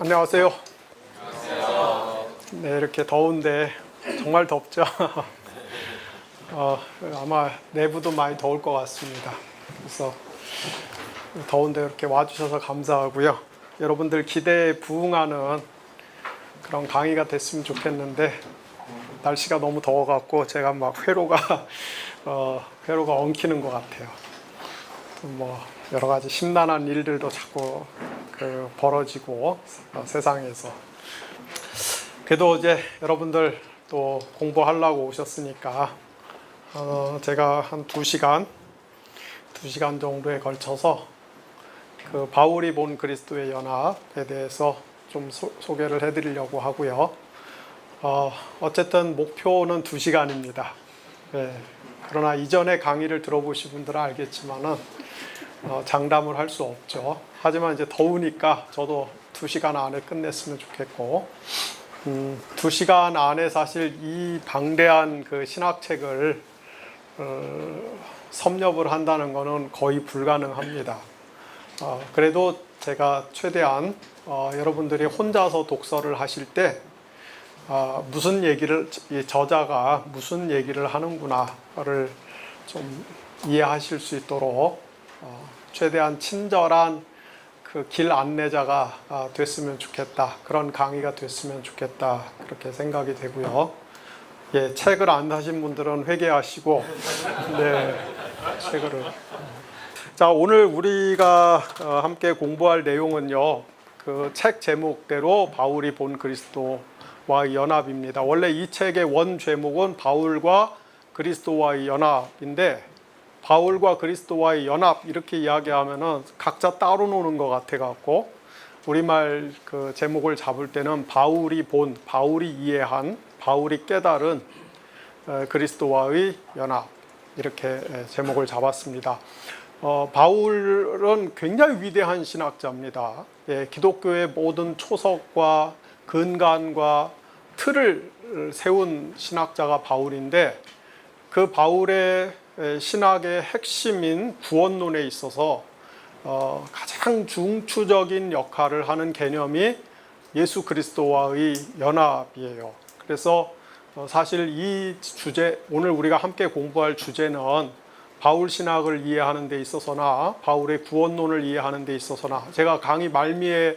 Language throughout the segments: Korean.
안녕하세요. 네, 이렇게 더운데 정말 덥죠. 아마 내부도 많이 더울 것 같습니다. 그래서 더운데 이렇게 와주셔서 감사하고요. 여러분들 기대에 부응하는 그런 강의가 됐으면 좋겠는데 날씨가 너무 더워갖고 제가 막 회로가 엉키는 것 같아요. 뭐 여러 가지 심란한 일들도 자꾸 벌어지고 세상에서. 그래도 이제 여러분들 또 공부하려고 오셨으니까 제가 한 2시간 정도에 걸쳐서 그 바울이 본 그리스도의 연합에 대해서 좀 소개를 해드리려고 하고요. 어쨌든 목표는 2시간입니다. 네. 그러나 이전에 강의를 들어보신 분들은 알겠지만은 장담을 할 수 없죠. 하지만 이제 더우니까 저도 2시간 안에 끝냈으면 좋겠고, 2시간 안에 사실 이 방대한 그 신학책을 섭렵을 한다는 것은 거의 불가능합니다. 그래도 제가 최대한 여러분들이 혼자서 독서를 하실 때 무슨 얘기를, 저자가 무슨 얘기를 하는구나를 좀 이해하실 수 있도록 최대한 친절한 그 길 안내자가 됐으면 좋겠다. 그런 강의가 됐으면 좋겠다. 그렇게 생각이 되고요. 예, 책을 안 사신 분들은 회개하시고, 네, 책을. 자, 오늘 우리가 함께 공부할 내용은요, 그 책 제목대로 바울이 본 그리스도와의 연합입니다. 원래 이 책의 원 제목은 바울과 그리스도와의 연합인데, 바울과 그리스도와의 연합 이렇게 이야기하면은 각자 따로 노는 것 같아 갖고 우리말 그 제목을 잡을 때는 바울이 본, 바울이 이해한, 바울이 깨달은 그리스도와의 연합 이렇게 제목을 잡았습니다. 바울은 굉장히 위대한 신학자입니다. 예, 기독교의 모든 초석과 근간과 틀을 세운 신학자가 바울인데 그 바울의 신학의 핵심인 구원론에 있어서 가장 중추적인 역할을 하는 개념이 예수 그리스도와의 연합이에요. 그래서 사실 이 주제, 오늘 우리가 함께 공부할 주제는 바울 신학을 이해하는 데 있어서나 바울의 구원론을 이해하는 데 있어서나 제가 강의 말미에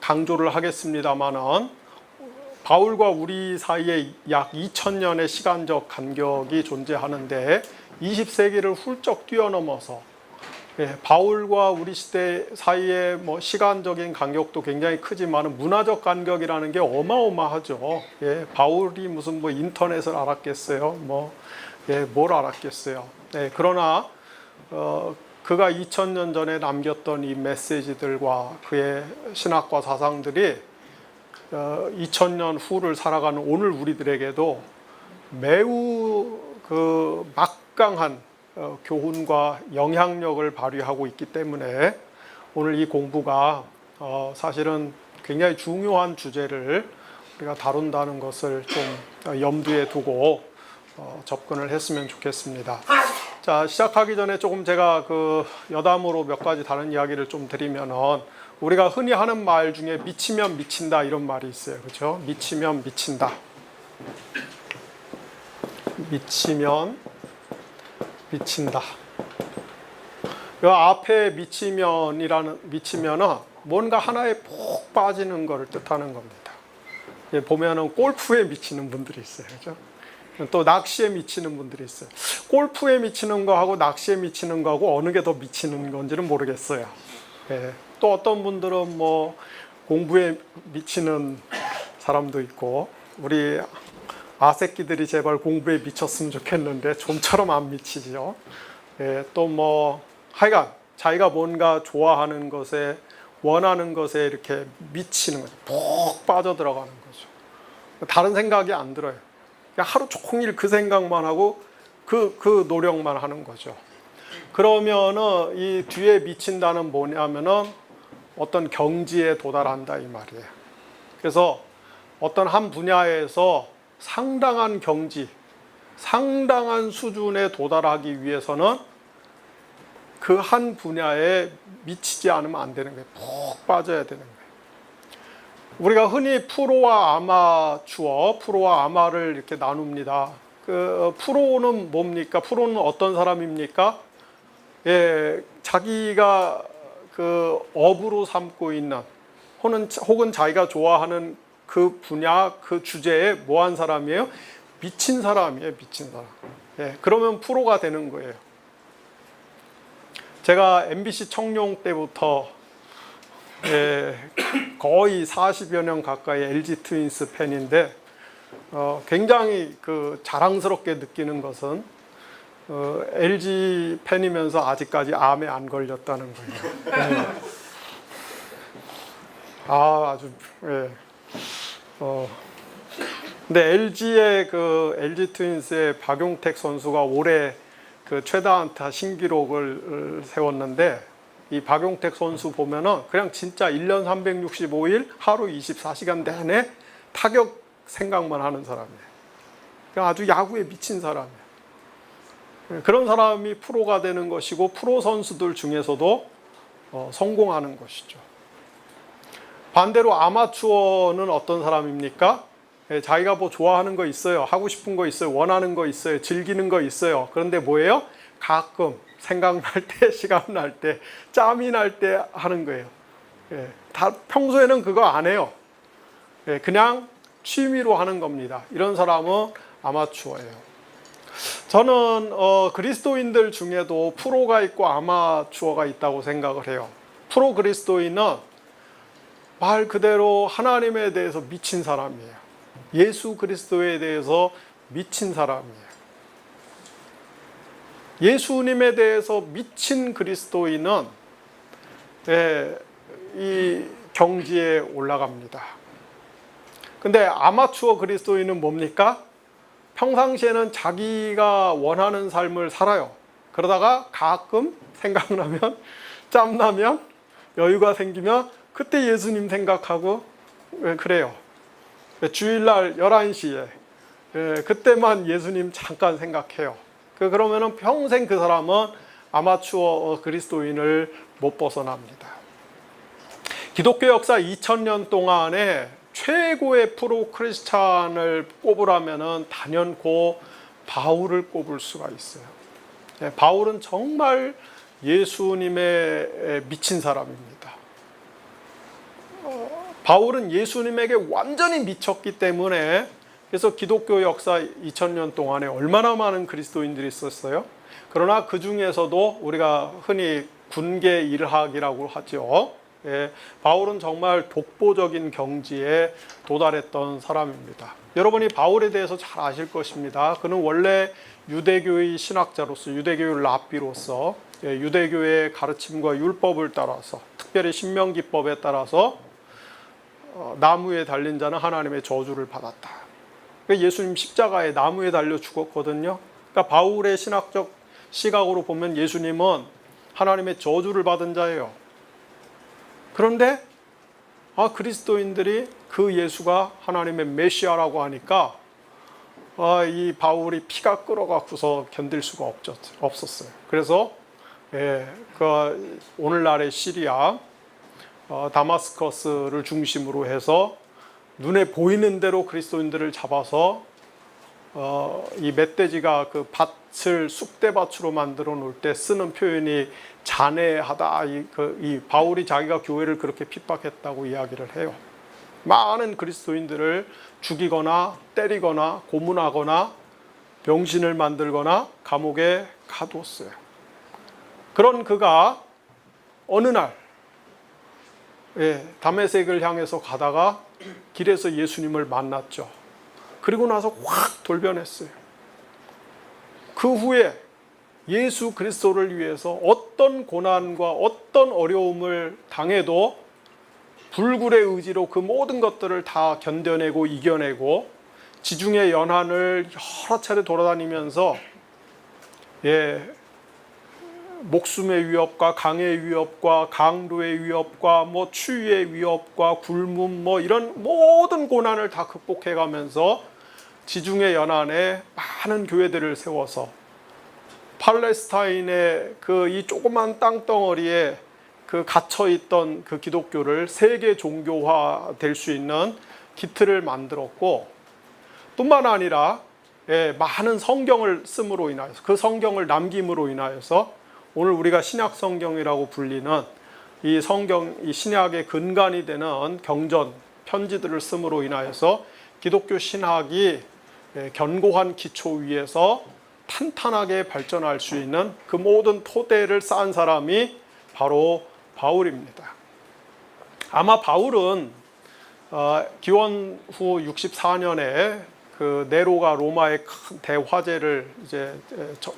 강조를 하겠습니다마는 바울과 우리 사이에 약 2000년의 시간적 간격이 존재하는데 20세기를 훌쩍 뛰어넘어서 바울과 우리 시대 사이에 뭐 시간적인 간격도 굉장히 크지만 문화적 간격이라는 게 어마어마하죠. 예, 바울이 무슨 뭐 인터넷을 알았겠어요? 뭘 알았겠어요? 예, 그러나 그가 2000년 전에 남겼던 이 메시지들과 그의 신학과 사상들이 2000년 후를 살아가는 오늘 우리들에게도 매우 그 막강한 교훈과 영향력을 발휘하고 있기 때문에 오늘 이 공부가 사실은 굉장히 중요한 주제를 우리가 다룬다는 것을 좀 염두에 두고 접근을 했으면 좋겠습니다. 자, 시작하기 전에 조금 제가 그 여담으로 몇 가지 다른 이야기를 좀 드리면은 우리가 흔히 하는 말 중에 미치면 미친다 이런 말이 있어요. 그렇죠? 미치면 미친다. 미치면 미친다. 이 앞에 미치면은 뭔가 하나에 푹 빠지는 것을 뜻하는 겁니다. 보면은 골프에 미치는 분들이 있어요. 그렇죠? 또 낚시에 미치는 분들이 있어요. 골프에 미치는 거하고 낚시에 미치는 거하고 어느 게 더 미치는 건지는 모르겠어요. 예. 또 어떤 분들은 뭐 공부에 미치는 사람도 있고 우리 아새끼들이 제발 공부에 미쳤으면 좋겠는데 좀처럼 안 미치죠. 예. 또 뭐 하여간 자기가 뭔가 좋아하는 것에 원하는 것에 이렇게 미치는 거죠. 푹 빠져들어가는 거죠. 다른 생각이 안 들어요. 그냥 하루 종일 그 생각만 하고 그 노력만 하는 거죠. 그러면은 이 뒤에 미친다는 뭐냐면은 어떤 경지에 도달한다 이 말이에요. 그래서 어떤 한 분야에서 상당한 경지, 상당한 수준에 도달하기 위해서는 그 한 분야에 미치지 않으면 안 되는 거예요. 푹 빠져야 되는 거예요. 우리가 흔히 프로와 아마추어, 프로와 아마를 이렇게 나눕니다. 그 프로는 뭡니까? 프로는 어떤 사람입니까? 예, 자기가 그 업으로 삼고 있는 혹은 자기가 좋아하는 그 분야, 그 주제에 뭐한 사람이에요? 미친 사람이에요, 미친 사람. 예, 그러면 프로가 되는 거예요. 제가 MBC 청룡 때부터 거의 40여 년 가까이 LG 트윈스 팬인데 굉장히 그 자랑스럽게 느끼는 것은 LG 팬이면서 아직까지 암에 안 걸렸다는 거예요. 네. 아주 예. 근데 LG의 그 LG 트윈스의 박용택 선수가 올해 그 최다 안타 신기록을 세웠는데, 이 박용택 선수 보면은 그냥 진짜 1년 365일 하루 24시간 내내 타격 생각만 하는 사람이에요. 그냥 아주 야구에 미친 사람이에요. 그런 사람이 프로가 되는 것이고, 프로 선수들 중에서도 성공하는 것이죠. 반대로 아마추어는 어떤 사람입니까? 자기가 뭐 좋아하는 거 있어요. 하고 싶은 거 있어요. 원하는 거 있어요. 즐기는 거 있어요. 그런데 뭐예요? 가끔 생각날 때, 시간 날 때, 짬이 날 때 하는 거예요. 다 평소에는 그거 안 해요. 그냥 취미로 하는 겁니다. 이런 사람은 아마추어예요. 저는 그리스도인들 중에도 프로가 있고 아마추어가 있다고 생각을 해요. 프로 그리스도인은 말 그대로 하나님에 대해서 미친 사람이에요. 예수 그리스도에 대해서 미친 사람이에요. 예수님에 대해서 미친 그리스도인은 이 경지에 올라갑니다. 근데 아마추어 그리스도인은 뭡니까? 평상시에는 자기가 원하는 삶을 살아요. 그러다가 가끔 생각나면, 짬나면, 여유가 생기면 그때 예수님 생각하고 그래요. 주일날 11시에 그때만 예수님 잠깐 생각해요. 그러면은 평생 그 사람은 아마추어 그리스도인을 못 벗어납니다. 기독교 역사 2000년 동안에 최고의 프로 크리스찬을 꼽으라면은 단연코 바울을 꼽을 수가 있어요. 바울은 정말 예수님에 미친 사람입니다. 바울은 예수님에게 완전히 미쳤기 때문에, 그래서 기독교 역사 2000년 동안에 얼마나 많은 그리스도인들이 있었어요. 그러나 그 중에서도 우리가 흔히 군계 일학이라고 하죠. 바울은 정말 독보적인 경지에 도달했던 사람입니다. 여러분이 바울에 대해서 잘 아실 것입니다. 그는 원래 유대교의 신학자로서, 유대교의 랍비로서 유대교의 가르침과 율법을 따라서, 특별히 신명기법에 따라서 나무에 달린 자는 하나님의 저주를 받았다. 예수님 십자가에 나무에 달려 죽었거든요. 그러니까 바울의 신학적 시각으로 보면 예수님은 하나님의 저주를 받은 자예요. 그런데 그리스도인들이 그 예수가 하나님의 메시아라고 하니까 이 바울이 피가 끓어갖고서 견딜 수가 없었어요. 그래서 그 오늘날의 시리아 다마스커스를 중심으로 해서 눈에 보이는 대로 그리스도인들을 잡아서 이 멧돼지가 그 밭을 쑥대밭으로 만들어 놓을 때 쓰는 표현이 잔해하다. 이 바울이 자기가 교회를 그렇게 핍박했다고 이야기를 해요. 많은 그리스도인들을 죽이거나 때리거나 고문하거나 병신을 만들거나 감옥에 가두었어요. 그런 그가 어느 날 다메섹을 향해서 가다가 길에서 예수님을 만났죠. 그리고 나서 확 돌변했어요. 그 후에 예수 그리스도를 위해서 어떤 고난과 어떤 어려움을 당해도 불굴의 의지로 그 모든 것들을 다 견뎌내고 이겨내고 지중해 연안을 여러 차례 돌아다니면서 목숨의 위협과 강의 위협과 강도의 위협과 추위의 위협과 굶음 이런 모든 고난을 다 극복해가면서 지중해 연안에 많은 교회들을 세워서 팔레스타인의 이 조그만 땅덩어리에 그 갇혀 있던 그 기독교를 세계 종교화 될 수 있는 기틀을 만들었고, 뿐만 아니라 많은 성경을 씀으로 인하여서, 그 성경을 남김으로 인하여서 오늘 우리가 신약 성경이라고 불리는 이 성경, 이 신약의 근간이 되는 경전, 편지들을 씀으로 인하여서 기독교 신학이 견고한 기초 위에서 탄탄하게 발전할 수 있는 그 모든 토대를 쌓은 사람이 바로 바울입니다. 아마 바울은 기원 후 64년에 그 네로가 로마의 큰 대화재를 이제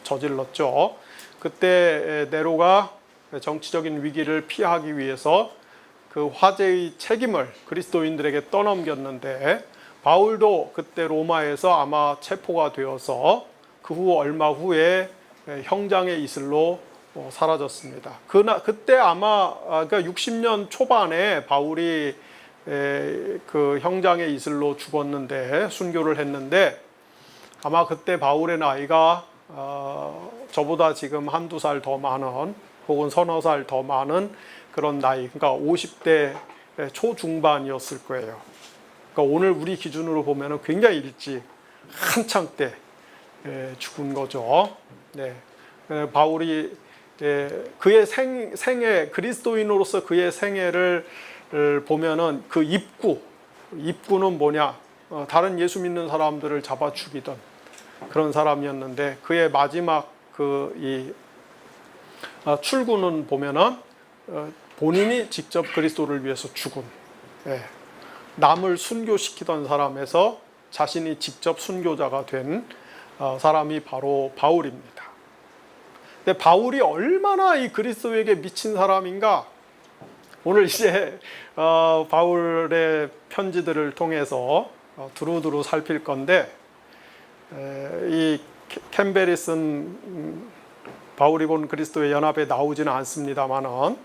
저질렀죠. 그때 네로가 정치적인 위기를 피하기 위해서 그 화재의 책임을 그리스도인들에게 떠넘겼는데, 바울도 그때 로마에서 아마 체포가 되어서 그 후 얼마 후에 형장의 이슬로 사라졌습니다. 그때 아마 그러니까 60년 초반에 바울이 그 형장의 이슬로 죽었는데, 순교를 했는데, 아마 그때 바울의 나이가 저보다 지금 한두 살 더 많은, 혹은 서너 살 더 많은 그런 나이, 그러니까 50대 초중반이었을 거예요. 그러니까 오늘 우리 기준으로 보면 굉장히 일찍, 한창 때 죽은 거죠. 네. 바울이 그의 생애, 그리스도인으로서 그의 생애를 보면은 그 입구는 뭐냐? 다른 예수 믿는 사람들을 잡아 죽이던 그런 사람이었는데, 그의 마지막 출구는 보면은 본인이 직접 그리스도를 위해서 죽은, 남을 순교시키던 사람에서 자신이 직접 순교자가 된 사람이 바로 바울입니다. 근데 바울이 얼마나 이 그리스도에게 미친 사람인가? 오늘 이제 바울의 편지들을 통해서 두루두루 살필 건데, 이 캠베리슨 바울이 본 그리스도의 연합에 나오지는 않습니다만은,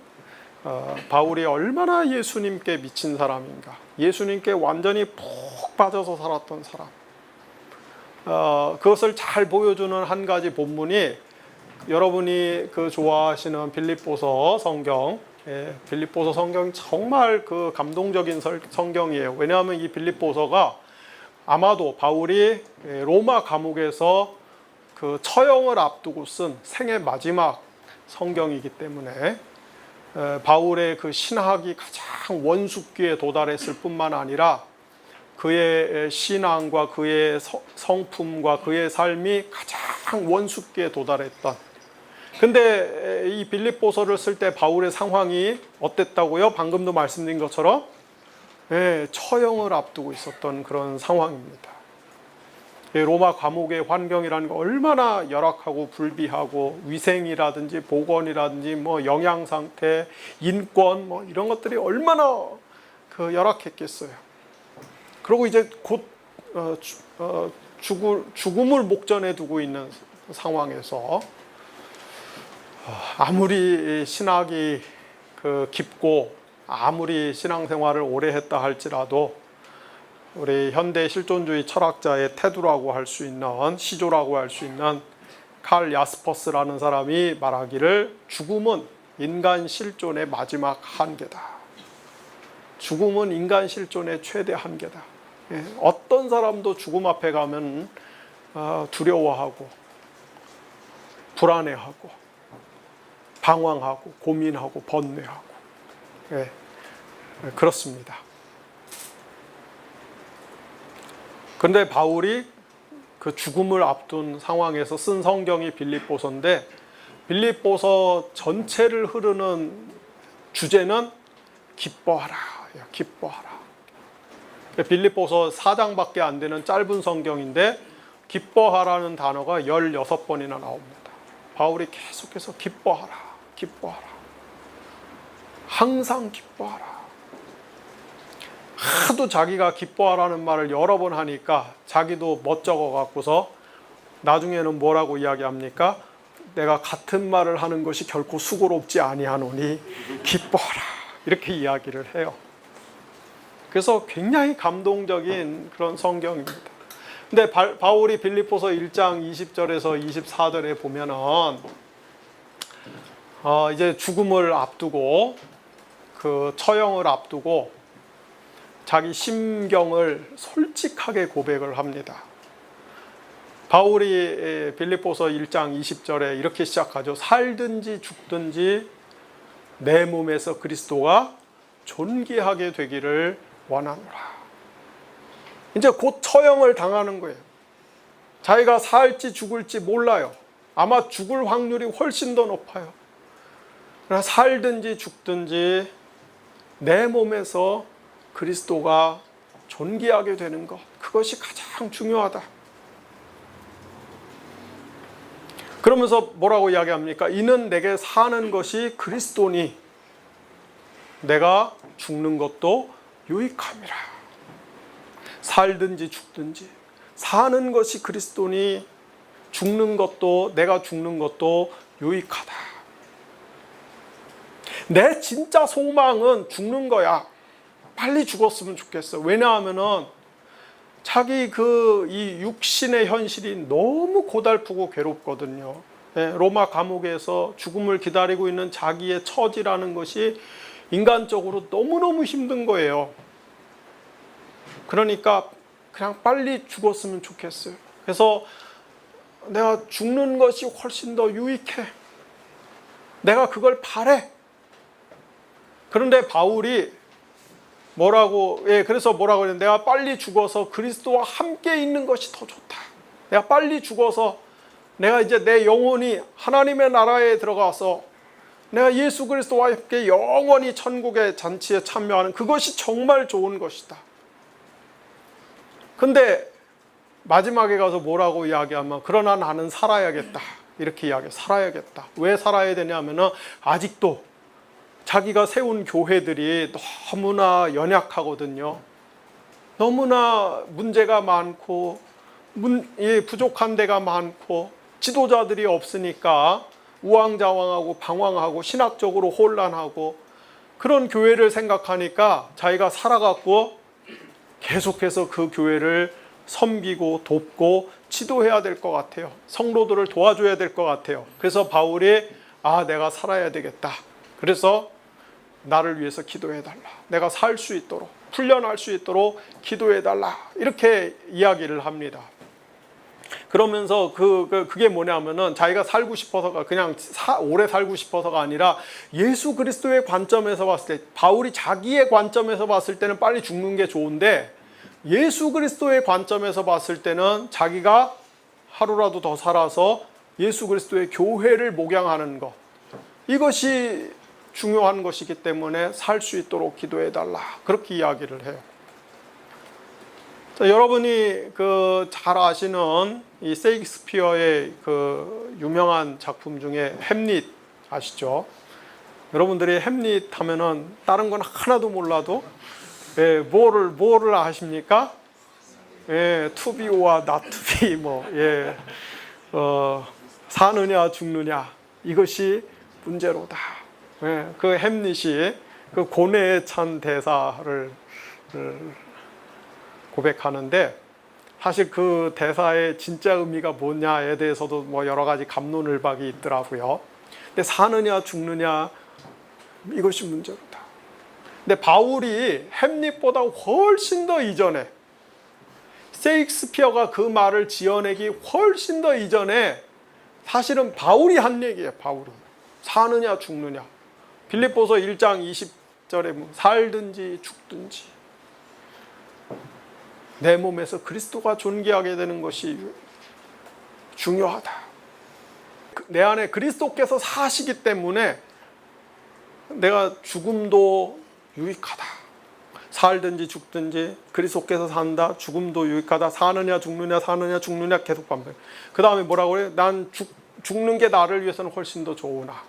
바울이 얼마나 예수님께 미친 사람인가, 예수님께 완전히 푹 빠져서 살았던 사람, 그것을 잘 보여주는 한 가지 본문이 여러분이 그 좋아하시는 빌립보서 성경, 빌립보서 성경이 정말 그 감동적인 성경이에요. 왜냐하면 이 빌립보서가 아마도 바울이 로마 감옥에서 그 처형을 앞두고 쓴 생애 마지막 성경이기 때문에 바울의 그 신학이 가장 원숙기에 도달했을 뿐만 아니라 그의 신앙과 그의 성품과 그의 삶이 가장 원숙기에 도달했던, 근데 이 빌립보서를 쓸 때 바울의 상황이 어땠다고요? 방금도 말씀드린 것처럼 처형을 앞두고 있었던 그런 상황입니다. 로마 감옥의 환경이라는 거 얼마나 열악하고 불비하고, 위생이라든지 보건이라든지 뭐 영양 상태, 인권 뭐 이런 것들이 얼마나 그 열악했겠어요. 그리고 이제 곧 죽음을 목전에 두고 있는 상황에서 아무리 신학이 그 깊고 아무리 신앙생활을 오래 했다 할지라도 우리 현대 실존주의 철학자의 태도라고 할 수 있는, 시조라고 할 수 있는 칼 야스퍼스라는 사람이 말하기를, 죽음은 인간 실존의 마지막 한계다. 죽음은 인간 실존의 최대 한계다. 어떤 사람도 죽음 앞에 가면 두려워하고 불안해하고 방황하고 고민하고 번뇌하고, 그렇습니다. 그런데 바울이 그 죽음을 앞둔 상황에서 쓴 성경이 빌립보서인데, 빌립보서 전체를 흐르는 주제는 기뻐하라, 기뻐하라. 빌립보서 4장밖에 안 되는 짧은 성경인데 기뻐하라는 단어가 16번이나 나옵니다. 바울이 계속해서 기뻐하라, 기뻐하라, 항상 기뻐하라. 하도 자기가 기뻐하라는 말을 여러 번 하니까 자기도 멋쩍어 갖고서 나중에는 뭐라고 이야기합니까? 내가 같은 말을 하는 것이 결코 수고롭지 아니하노니 기뻐하라, 이렇게 이야기를 해요. 그래서 굉장히 감동적인 그런 성경입니다. 근데 바울이 빌립보서 1장 20절에서 24절에 보면은 이제 죽음을 앞두고 그 처형을 앞두고 자기 심경을 솔직하게 고백을 합니다. 바울이 빌립보서 1장 20절에 이렇게 시작하죠. 살든지 죽든지 내 몸에서 그리스도가 존귀하게 되기를 원하노라. 이제 곧 처형을 당하는 거예요. 자기가 살지 죽을지 몰라요. 아마 죽을 확률이 훨씬 더 높아요. 그러나 살든지 죽든지 내 몸에서 그리스도가 존귀하게 되는 것, 그것이 가장 중요하다. 그러면서 뭐라고 이야기합니까? 이는 내게 사는 것이 그리스도니 내가 죽는 것도 유익함이라. 살든지 죽든지 사는 것이 그리스도니 죽는 것도, 내가 죽는 것도 유익하다. 내 진짜 소망은 죽는 거야. 빨리 죽었으면 좋겠어. 왜냐하면은 자기 이 육신의 현실이 너무 고달프고 괴롭거든요. 로마 감옥에서 죽음을 기다리고 있는 자기의 처지라는 것이 인간적으로 너무너무 힘든 거예요. 그러니까 그냥 빨리 죽었으면 좋겠어요. 그래서 내가 죽는 것이 훨씬 더 유익해. 내가 그걸 바래. 그런데 바울이 그래서 뭐라고 했는데, 내가 빨리 죽어서 그리스도와 함께 있는 것이 더 좋다. 내가 빨리 죽어서 내가 이제 내 영혼이 하나님의 나라에 들어가서 내가 예수 그리스도와 함께 영원히 천국의 잔치에 참여하는 그것이 정말 좋은 것이다. 근데 마지막에 가서 뭐라고 이야기하면, 그러나 나는 살아야겠다. 이렇게 이야기해. 살아야겠다. 왜 살아야 되냐면은 아직도 자기가 세운 교회들이 너무나 연약하거든요. 너무나 문제가 많고 부족한 데가 많고 지도자들이 없으니까 우왕좌왕하고 방황하고 신학적으로 혼란하고, 그런 교회를 생각하니까 자기가 살아갖고 계속해서 그 교회를 섬기고 돕고 지도해야 될 것 같아요. 성도들을 도와줘야 될 것 같아요. 그래서 바울이 내가 살아야 되겠다. 그래서 나를 위해서 기도해달라. 내가 살 수 있도록, 풀려날 수 있도록 기도해달라. 이렇게 이야기를 합니다. 그러면서 그게 뭐냐면은 자기가 살고 싶어서가, 그냥 오래 살고 싶어서가 아니라 예수 그리스도의 관점에서 봤을 때, 바울이 자기의 관점에서 봤을 때는 빨리 죽는 게 좋은데, 예수 그리스도의 관점에서 봤을 때는 자기가 하루라도 더 살아서 예수 그리스도의 교회를 목양하는 것, 이것이 중요한 것이기 때문에 살 수 있도록 기도해달라. 그렇게 이야기를 해요. 자, 여러분이 잘 아시는 이 셰익스피어의 유명한 작품 중에 햄릿 아시죠? 여러분들이 햄릿 하면은 다른 건 하나도 몰라도 뭐를 아십니까? to be와 not to be, 사느냐 죽느냐, 이것이 문제로다. 그 햄릿이 그 고뇌에 찬 대사를 고백하는데, 사실 그 대사의 진짜 의미가 뭐냐에 대해서도 여러 가지 갑론을박이 있더라고요. 근데 사느냐 죽느냐, 이것이 문제로다. 근데 바울이 햄릿보다 훨씬 더 이전에, 셰익스피어가 그 말을 지어내기 훨씬 더 이전에 사실은 바울이 한 얘기예요. 바울이 사느냐 죽느냐. 빌립보서 1장 20절에 살든지 죽든지 내 몸에서 그리스도가 존귀하게 되는 것이 중요하다. 내 안에 그리스도께서 사시기 때문에 내가 죽음도 유익하다. 살든지 죽든지 그리스도께서 산다. 죽음도 유익하다. 사느냐 죽느냐, 사느냐 죽느냐, 계속 반복. 그 다음에 뭐라고 그래요? 난 죽는 게 나를 위해서는 훨씬 더 좋으나,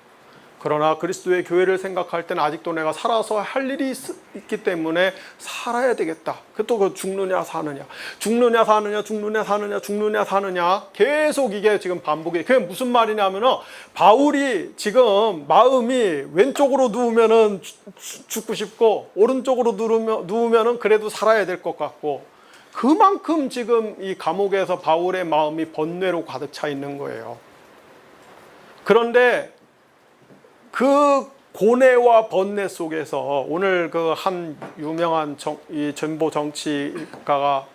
그러나 그리스도의 교회를 생각할 때는 아직도 내가 살아서 할 일이 있기 때문에 살아야 되겠다. 또 죽느냐 사느냐, 죽느냐 사느냐, 죽느냐 사느냐, 죽느냐 사느냐, 계속 이게 지금 반복이. 그게 무슨 말이냐면은, 바울이 지금 마음이 왼쪽으로 누우면은 죽고 싶고, 오른쪽으로 누우면은 그래도 살아야 될 것 같고, 그만큼 지금 이 감옥에서 바울의 마음이 번뇌로 가득 차 있는 거예요. 그런데 그 고뇌와 번뇌 속에서 오늘 그 한 유명한 이 전보 정치가가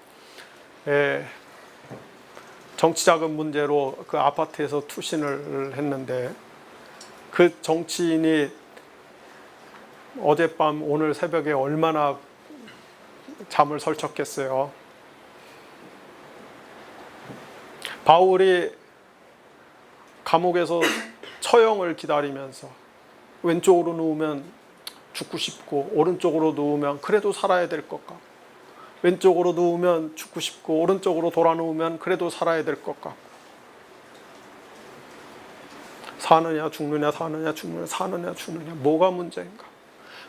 정치자금 문제로 그 아파트에서 투신을 했는데 그 정치인이 어젯밤 오늘 새벽에 얼마나 잠을 설쳤겠어요. 바울이 감옥에서 처형을 기다리면서 왼쪽으로 누우면 죽고 싶고 오른쪽으로 누우면 그래도 살아야 될 것 같고 왼쪽으로 누우면 죽고 싶고 오른쪽으로 돌아 누우면 그래도 살아야 될 것 같고 사느냐 죽느냐 사느냐 죽느냐 사느냐 죽느냐 뭐가 문제인가.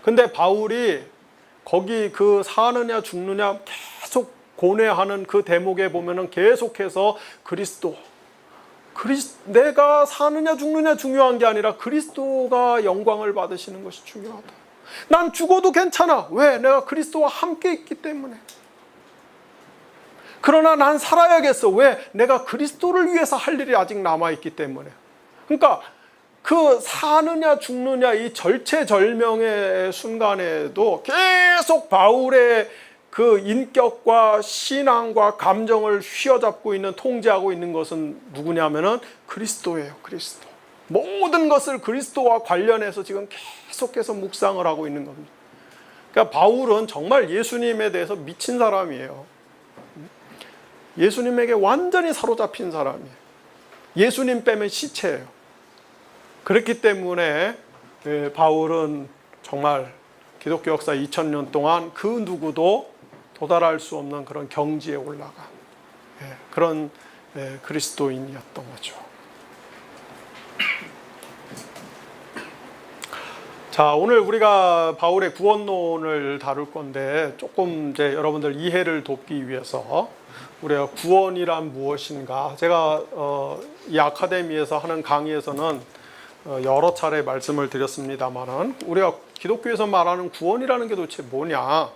근데 바울이 거기 그 사느냐 죽느냐 계속 고뇌하는 그 대목에 보면은 계속해서 내가 사느냐 죽느냐 중요한 게 아니라 그리스도가 영광을 받으시는 것이 중요하다. 난 죽어도 괜찮아. 왜? 내가 그리스도와 함께 있기 때문에. 그러나 난 살아야겠어. 왜? 내가 그리스도를 위해서 할 일이 아직 남아있기 때문에. 그러니까 그 사느냐 죽느냐 이 절체절명의 순간에도 계속 바울의 그 인격과 신앙과 감정을 휘어잡고 있는, 통제하고 있는 것은 누구냐면은 그리스도예요. 그리스도. 모든 것을 그리스도와 관련해서 지금 계속해서 묵상을 하고 있는 겁니다. 그러니까 바울은 정말 예수님에 대해서 미친 사람이에요. 예수님에게 완전히 사로잡힌 사람이에요. 예수님 빼면 시체예요. 그렇기 때문에 바울은 정말 기독교 역사 2000년 동안 그 누구도 도달할 수 없는 그런 경지에 올라간 그런 그리스도인이었던 거죠. 자, 오늘 우리가 바울의 구원론을 다룰 건데 조금 이제 여러분들 이해를 돕기 위해서 우리가 구원이란 무엇인가, 제가 이 아카데미에서 하는 강의에서는 여러 차례 말씀을 드렸습니다만은 우리가 기독교에서 말하는 구원이라는 게 도대체 뭐냐?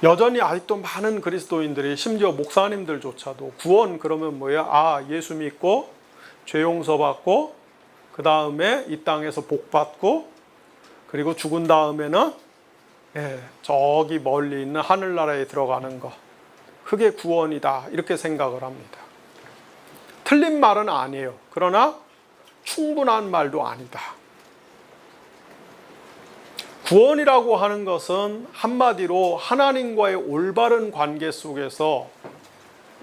여전히 아직도 많은 그리스도인들이, 심지어 목사님들조차도 구원 그러면 뭐예요? 아, 예수 믿고 죄 용서 받고 그 다음에 이 땅에서 복 받고 그리고 죽은 다음에는 저기 멀리 있는 하늘나라에 들어가는 거, 그게 구원이다 이렇게 생각을 합니다. 틀린 말은 아니에요. 그러나 충분한 말도 아니다. 구원이라고 하는 것은 한마디로 하나님과의 올바른 관계 속에서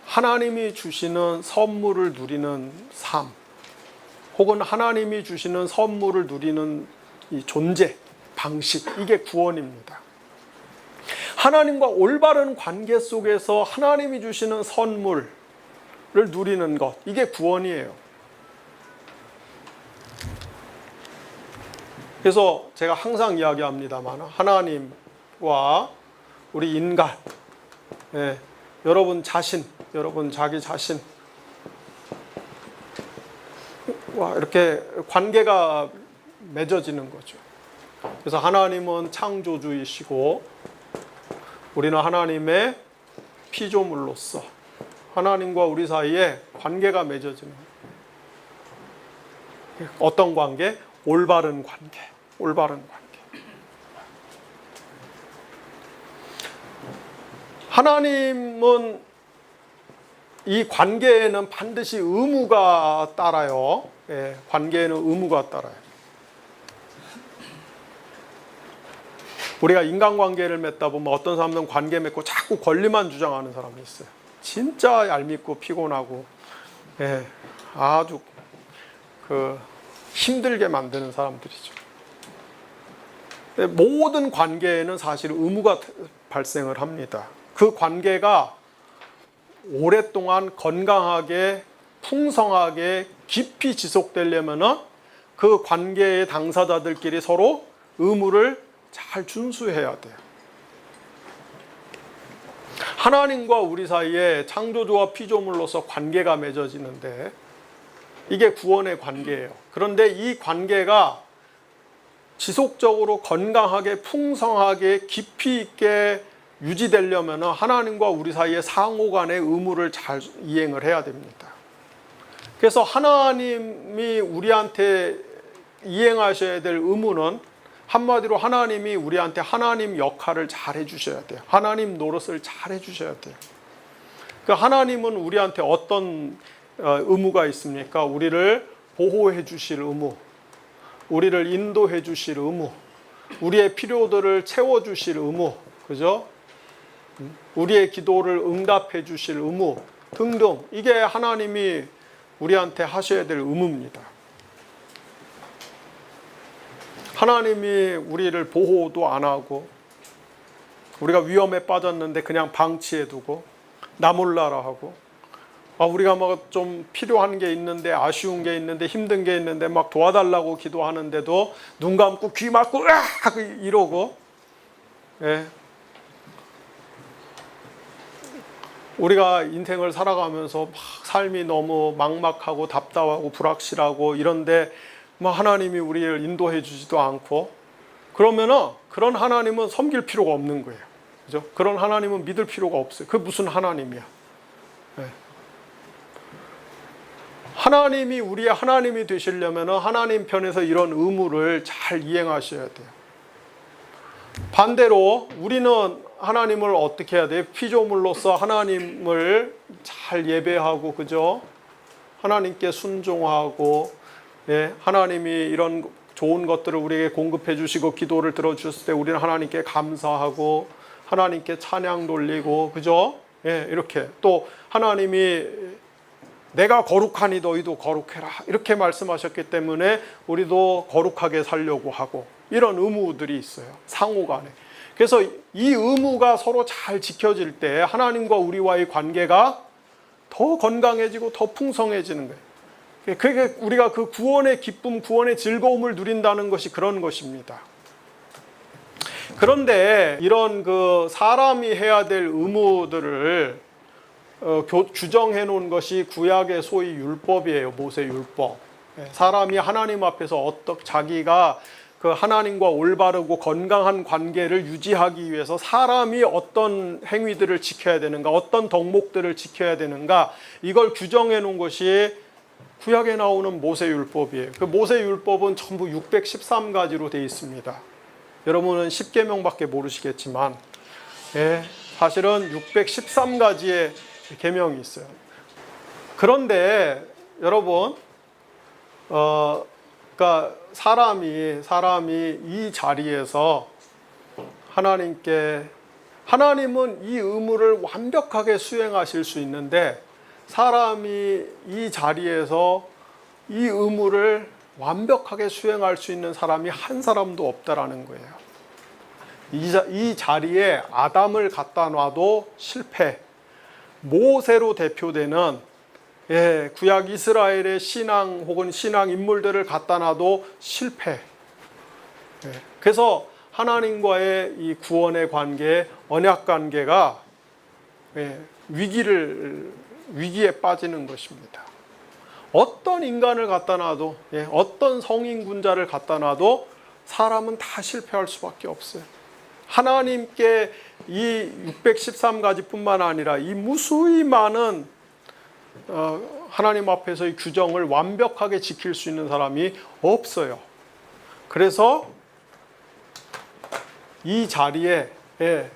하나님이 주시는 선물을 누리는 삶, 혹은 하나님이 주시는 선물을 누리는 이 존재, 방식, 이게 구원입니다. 하나님과 올바른 관계 속에서 하나님이 주시는 선물을 누리는 것, 이게 구원이에요. 그래서 제가 항상 이야기합니다만 하나님과 우리 인간, 여러분 자신, 여러분 자기 자신 와 이렇게 관계가 맺어지는 거죠. 그래서 하나님은 창조주이시고 우리는 하나님의 피조물로서 하나님과 우리 사이에 관계가 맺어지는 거예요. 어떤 관계? 올바른 관계. 올바른 관계. 하나님은 이 관계에는 반드시 의무가 따라요. 관계에는 의무가 따라요. 우리가 인간관계를 맺다 보면 어떤 사람들은 관계 맺고 자꾸 권리만 주장하는 사람이 있어요. 진짜 얄밉고 피곤하고 아주 힘들게 만드는 사람들이죠. 모든 관계에는 사실 의무가 발생을 합니다. 그 관계가 오랫동안 건강하게, 풍성하게, 깊이 지속되려면 그 관계의 당사자들끼리 서로 의무를 잘 준수해야 돼요. 하나님과 우리 사이에 창조주와 피조물로서 관계가 맺어지는데 이게 구원의 관계예요. 그런데 이 관계가 지속적으로 건강하게, 풍성하게, 깊이 있게 유지되려면 하나님과 우리 사이의 상호 간의 의무를 잘 이행을 해야 됩니다. 그래서 하나님이 우리한테 이행하셔야 될 의무는 한마디로 하나님이 우리한테 하나님 역할을 잘 해주셔야 돼요. 하나님 노릇을 잘 해주셔야 돼요. 그 하나님은 우리한테 어떤 의무가 있습니까? 우리를 보호해 주실 의무, 우리를 인도해 주실 의무, 우리의 필요들을 채워 주실 의무, 그죠? 우리의 기도를 응답해 주실 의무 등등, 이게 하나님이 우리한테 하셔야 될 의무입니다. 하나님이 우리를 보호도 안 하고 우리가 위험에 빠졌는데 그냥 방치해 두고 나 몰라라 하고, 우리가 막 좀 필요한 게 있는데, 아쉬운 게 있는데, 힘든 게 있는데 막 도와달라고 기도하는데도 눈 감고 귀 막고 으악 이러고, 예. 우리가 인생을 살아가면서 막 삶이 너무 막막하고 답답하고 불확실하고 이런데 막 하나님이 우리를 인도해 주지도 않고, 그러면은 그런 하나님은 섬길 필요가 없는 거예요. 그죠? 그런 하나님은 믿을 필요가 없어요. 그 무슨 하나님이야? 네. 하나님이 우리의 하나님이 되시려면 하나님 편에서 이런 의무를 잘 이행하셔야 돼요. 반대로 우리는 하나님을 어떻게 해야 돼요? 피조물로서 하나님을 잘 예배하고, 그죠? 하나님께 순종하고, 예, 하나님이 이런 좋은 것들을 우리에게 공급해 주시고 기도를 들어주셨을 때 우리는 하나님께 감사하고 하나님께 찬양 돌리고, 그죠? 예, 이렇게 또 하나님이 내가 거룩하니 너희도 거룩해라 이렇게 말씀하셨기 때문에 우리도 거룩하게 살려고 하고, 이런 의무들이 있어요, 상호간에. 그래서 이 의무가 서로 잘 지켜질 때 하나님과 우리와의 관계가 더 건강해지고 더 풍성해지는 거예요. 그게 우리가 그 구원의 기쁨, 구원의 즐거움을 누린다는 것이 그런 것입니다. 그런데 이런 그 사람이 해야 될 의무들을 규정해 놓은 것이 구약의 소위 율법이에요. 모세 율법. 사람이 하나님 앞에서 어떻게 자기가 그 하나님과 올바르고 건강한 관계를 유지하기 위해서 사람이 어떤 행위들을 지켜야 되는가, 어떤 덕목들을 지켜야 되는가, 이걸 규정해 놓은 것이 구약에 나오는 모세율법이에요. 그 모세율법은 전부 613가지로 되어 있습니다. 여러분은 10계명밖에 모르시겠지만, 예, 사실은 613가지의 계명이 있어요. 그런데 여러분, 그러니까 사람이 이 자리에서 하나님은 이 의무를 완벽하게 수행하실 수 있는데, 사람이 이 자리에서 이 의무를 완벽하게 수행할 수 있는 사람이 한 사람도 없다라는 거예요. 이 자리에 아담을 갖다 놔도 실패, 모세로 대표되는, 예, 구약 이스라엘의 신앙 혹은 신앙 인물들을 갖다 놔도 실패. 예, 그래서 하나님과의 이 구원의 관계, 언약 관계가, 예, 위기에 빠지는 것입니다. 어떤 인간을 갖다 놔도, 예, 어떤 성인군자를 갖다 놔도 사람은 다 실패할 수밖에 없어요. 하나님께 이 613가지 뿐만 아니라 이 무수히 많은 하나님 앞에서의 규정을 완벽하게 지킬 수 있는 사람이 없어요. 그래서 이 자리에, 예,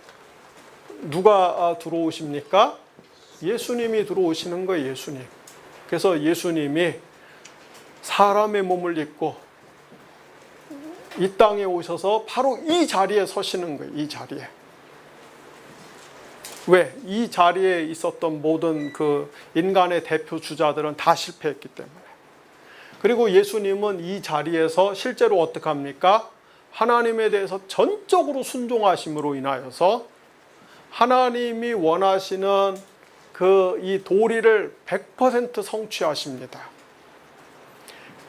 누가 들어오십니까? 예수님이 들어오시는 거예요. 예수님. 그래서 예수님이 사람의 몸을 입고 이 땅에 오셔서 바로 이 자리에 서시는 거예요. 이 자리에. 왜? 이 자리에 있었던 모든 그 인간의 대표 주자들은 다 실패했기 때문에. 그리고 예수님은 이 자리에서 실제로 어떻게 합니까? 하나님에 대해서 전적으로 순종하심으로 인하여서 하나님이 원하시는 이 도리를 100% 성취하십니다.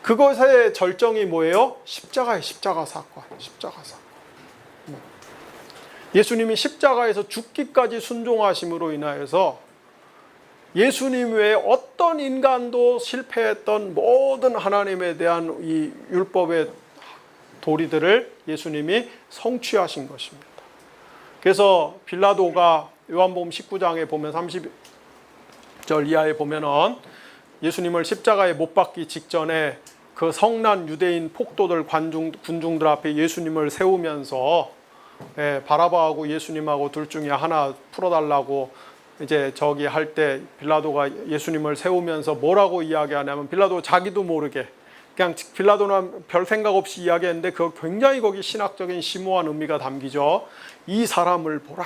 그것의 절정이 뭐예요? 십자가 사건. 예수님이 십자가에서 죽기까지 순종하심으로 인하여서 예수님 외에 어떤 인간도 실패했던 모든 하나님에 대한 이 율법의 도리들을 예수님이 성취하신 것입니다. 그래서 빌라도가 요한복음 19장에 보면 30절 이하에 보면은 예수님을 십자가에 못 박기 직전에 그 성난 유대인 폭도들 군중들 앞에 예수님을 세우면서 바라바하고 예수님하고 둘 중에 하나 풀어달라고 이제 저기 할 때 빌라도가 예수님을 세우면서 뭐라고 이야기하냐면, 빌라도 자기도 모르게 그냥 빌라도는 별 생각 없이 이야기했는데 그 굉장히 거기 신학적인 심오한 의미가 담기죠. 이 사람을 보라.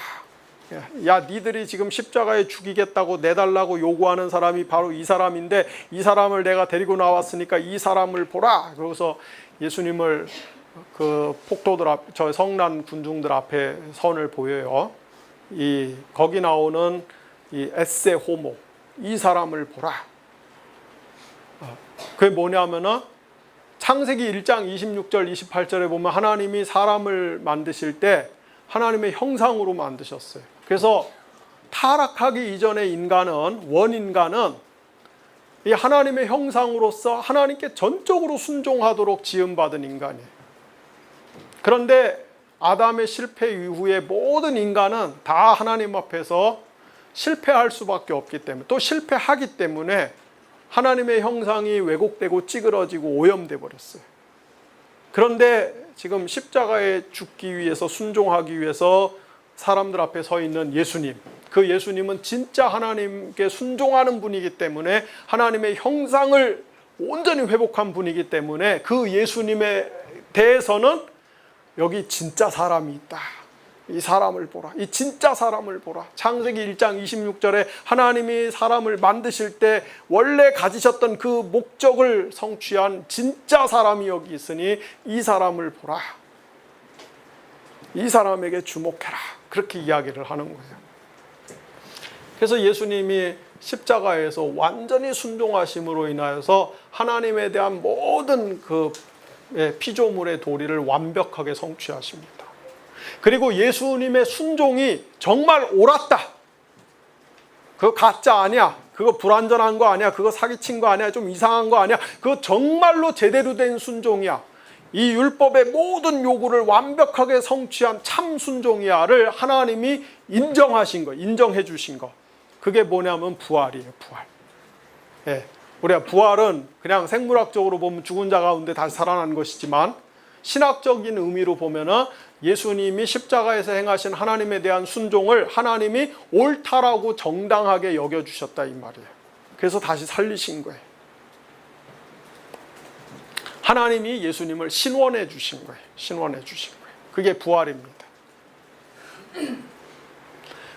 야, 니들이 지금 십자가에 죽이겠다고 내달라고 요구하는 사람이 바로 이 사람인데, 이 사람을 내가 데리고 나왔으니까 이 사람을 보라. 그래서 예수님을 그 폭도들 앞, 저 성난 군중들 앞에 선을 보여요. 거기 나오는 이 에세 호모, 이 사람을 보라. 그게 뭐냐면은 창세기 1장 26절 28절에 보면 하나님이 사람을 만드실 때 하나님의 형상으로 만드셨어요. 그래서 타락하기 이전의 인간은, 원인간은 이 하나님의 형상으로서 하나님께 전적으로 순종하도록 지음받은 인간이에요. 그런데 아담의 실패 이후에 모든 인간은 다 하나님 앞에서 실패할 수밖에 없기 때문에, 또 실패하기 때문에 하나님의 형상이 왜곡되고 찌그러지고 오염돼 버렸어요. 그런데 지금 십자가에 죽기 위해서, 순종하기 위해서 사람들 앞에 서 있는 예수님, 그 예수님은 진짜 하나님께 순종하는 분이기 때문에, 하나님의 형상을 온전히 회복한 분이기 때문에 그 예수님에 대해서는 여기 진짜 사람이 있다, 이 사람을 보라, 이 진짜 사람을 보라. 창세기 1장 26절에 하나님이 사람을 만드실 때 원래 가지셨던 그 목적을 성취한 진짜 사람이 여기 있으니 이 사람을 보라, 이 사람에게 주목해라, 그렇게 이야기를 하는 거예요. 그래서 예수님이 십자가에서 완전히 순종하심으로 인하여서 하나님에 대한 모든 그 피조물의 도리를 완벽하게 성취하십니다. 그리고 예수님의 순종이 정말 옳았다, 그거 가짜 아니야, 그거 불완전한 거 아니야, 그거 사기친 거 아니야, 좀 이상한 거 아니야, 그거 정말로 제대로 된 순종이야, 이 율법의 모든 요구를 완벽하게 성취한 참 순종이야를 하나님이 인정하신 거, 인정해 주신 거, 그게 뭐냐면 부활이에요. 부활. 우리가 부활은 그냥 생물학적으로 보면 죽은 자 가운데 다시 살아난 것이지만, 신학적인 의미로 보면은 예수님이 십자가에서 행하신 하나님에 대한 순종을 하나님이 옳다라고 정당하게 여겨주셨다, 이 말이에요. 그래서 다시 살리신 거예요. 하나님이 예수님을 신원해 주신 거예요. 신원해 주신 거예요. 그게 부활입니다.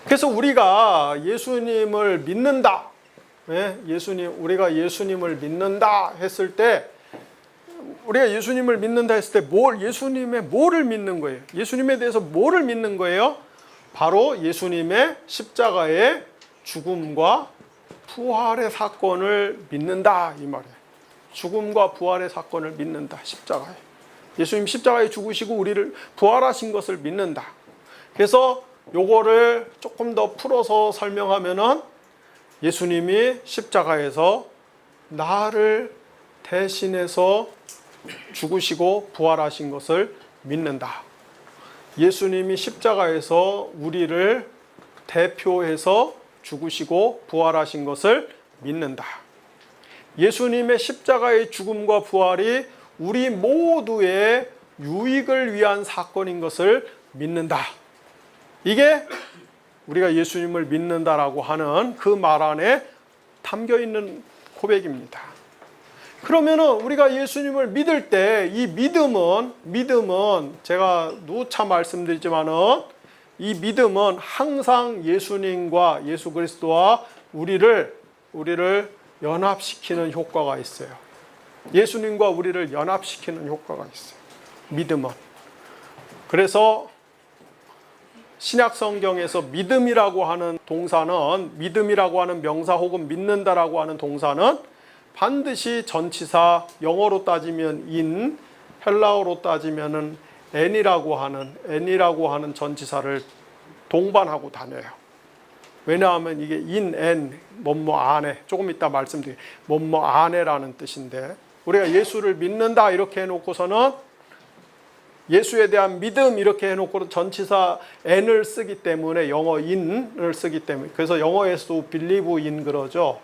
그래서 우리가 예수님을 믿는다, 우리가 예수님을 믿는다 했을 때, 우리가 예수님을 믿는다 했을 때 예수님의 뭐를 믿는 거예요? 예수님에 대해서 뭐를 믿는 거예요? 바로 예수님의 십자가의 죽음과 부활의 사건을 믿는다, 이 말이에요. 죽음과 부활의 사건을 믿는다, 십자가에. 예수님 십자가에 죽으시고 우리를 부활하신 것을 믿는다. 그래서 요거를 조금 더 풀어서 설명하면은, 예수님이 십자가에서 나를 대신해서 죽으시고 부활하신 것을 믿는다. 예수님이 십자가에서 우리를 대표해서 죽으시고 부활하신 것을 믿는다. 예수님의 십자가의 죽음과 부활이 우리 모두의 유익을 위한 사건인 것을 믿는다. 이게 우리가 예수님을 믿는다라고 하는 그 말 안에 담겨 있는 고백입니다. 그러면은 우리가 예수님을 믿을 때 이 믿음은 제가 누차 말씀드리지만은, 이 믿음은 항상 예수님과 예수 그리스도와 우리를 연합시키는 효과가 있어요. 예수님과 우리를 연합시키는 효과가 있어요, 믿음은. 그래서 신약 성경에서 믿음이라고 하는 동사는, 믿음이라고 하는 명사 혹은 믿는다라고 하는 동사는 반드시 전치사, 영어로 따지면 in, 헬라어로 따지면은 n이라고 하는 전치사를 동반하고 다녀요. 왜냐하면 이게 in, n, 뭐뭐 안에, 조금 이따 말씀드릴게요. 뭐뭐 안에라는 뜻인데, 우리가 예수를 믿는다 이렇게 해놓고서는 예수에 대한 믿음 이렇게 해놓고 전치사 n을 쓰기 때문에, 영어 in을 쓰기 때문에, 그래서 영어에서도 believe in 그러죠.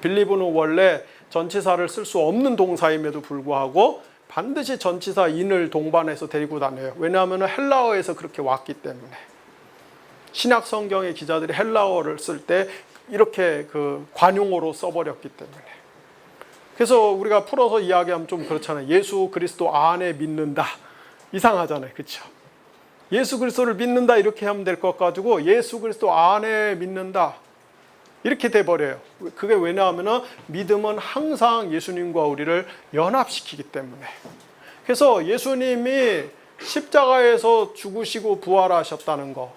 빌리브는 원래 전치사를 쓸 수 없는 동사임에도 불구하고 반드시 전치사 in을 동반해서 데리고 다녀요. 왜냐하면 헬라어에서 그렇게 왔기 때문에. 신약 성경의 기자들이 헬라어를 쓸 때 이렇게 그 관용어로 써버렸기 때문에. 그래서 우리가 풀어서 이야기하면 좀 그렇잖아요. 예수 그리스도 안에 믿는다. 이상하잖아요. 그렇죠? 예수 그리스도를 믿는다 이렇게 하면 될 것 가지고 예수 그리스도 안에 믿는다. 이렇게 돼버려요. 그게 왜냐하면 믿음은 항상 예수님과 우리를 연합시키기 때문에. 그래서 예수님이 십자가에서 죽으시고 부활하셨다는 거.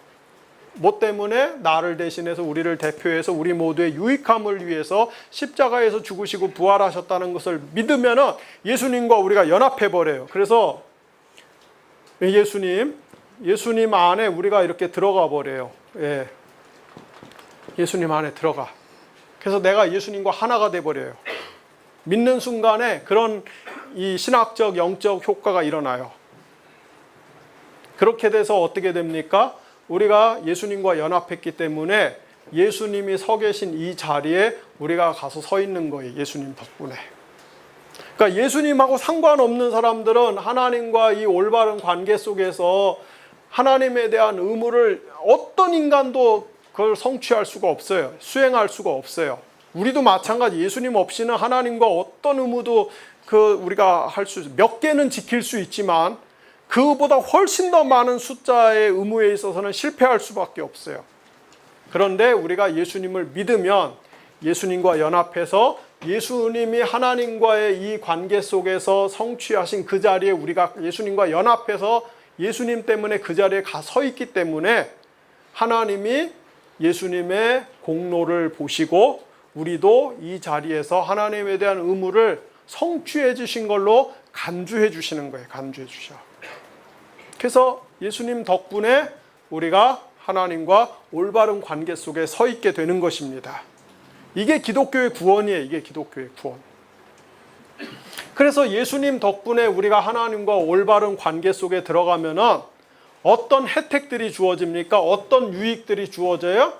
뭐 때문에? 나를 대신해서 우리를 대표해서 우리 모두의 유익함을 위해서 십자가에서 죽으시고 부활하셨다는 것을 믿으면 예수님과 우리가 연합해버려요. 그래서 예수님 안에 우리가 이렇게 들어가 버려요. 예. 예수님 안에 들어가. 그래서 내가 예수님과 하나가 돼 버려요. 믿는 순간에 그런 이 신학적 영적 효과가 일어나요. 그렇게 돼서 어떻게 됩니까? 우리가 예수님과 연합했기 때문에 예수님이 서 계신 이 자리에 우리가 가서 서 있는 거예요. 예수님 덕분에. 그러니까 예수님하고 상관없는 사람들은 하나님과 이 올바른 관계 속에서 하나님에 대한 의무를 어떤 인간도 그걸 성취할 수가 없어요. 수행할 수가 없어요. 우리도 마찬가지. 예수님 없이는 하나님과 어떤 의무도 우리가 할 수, 몇 개는 지킬 수 있지만 그보다 훨씬 더 많은 숫자의 의무에 있어서는 실패할 수밖에 없어요. 그런데 우리가 예수님을 믿으면 예수님과 연합해서 예수님이 하나님과의 이 관계 속에서 성취하신 그 자리에 우리가 예수님과 연합해서 예수님 때문에 그 자리에 가 서 있기 때문에 하나님이 예수님의 공로를 보시고 우리도 이 자리에서 하나님에 대한 의무를 성취해 주신 걸로 간주해 주시는 거예요. 간주해 주셔. 그래서 예수님 덕분에 우리가 하나님과 올바른 관계 속에 서 있게 되는 것입니다. 이게 기독교의 구원이에요. 이게 기독교의 구원. 그래서 예수님 덕분에 우리가 하나님과 올바른 관계 속에 들어가면은 어떤 혜택들이 주어집니까? 어떤 유익들이 주어져요?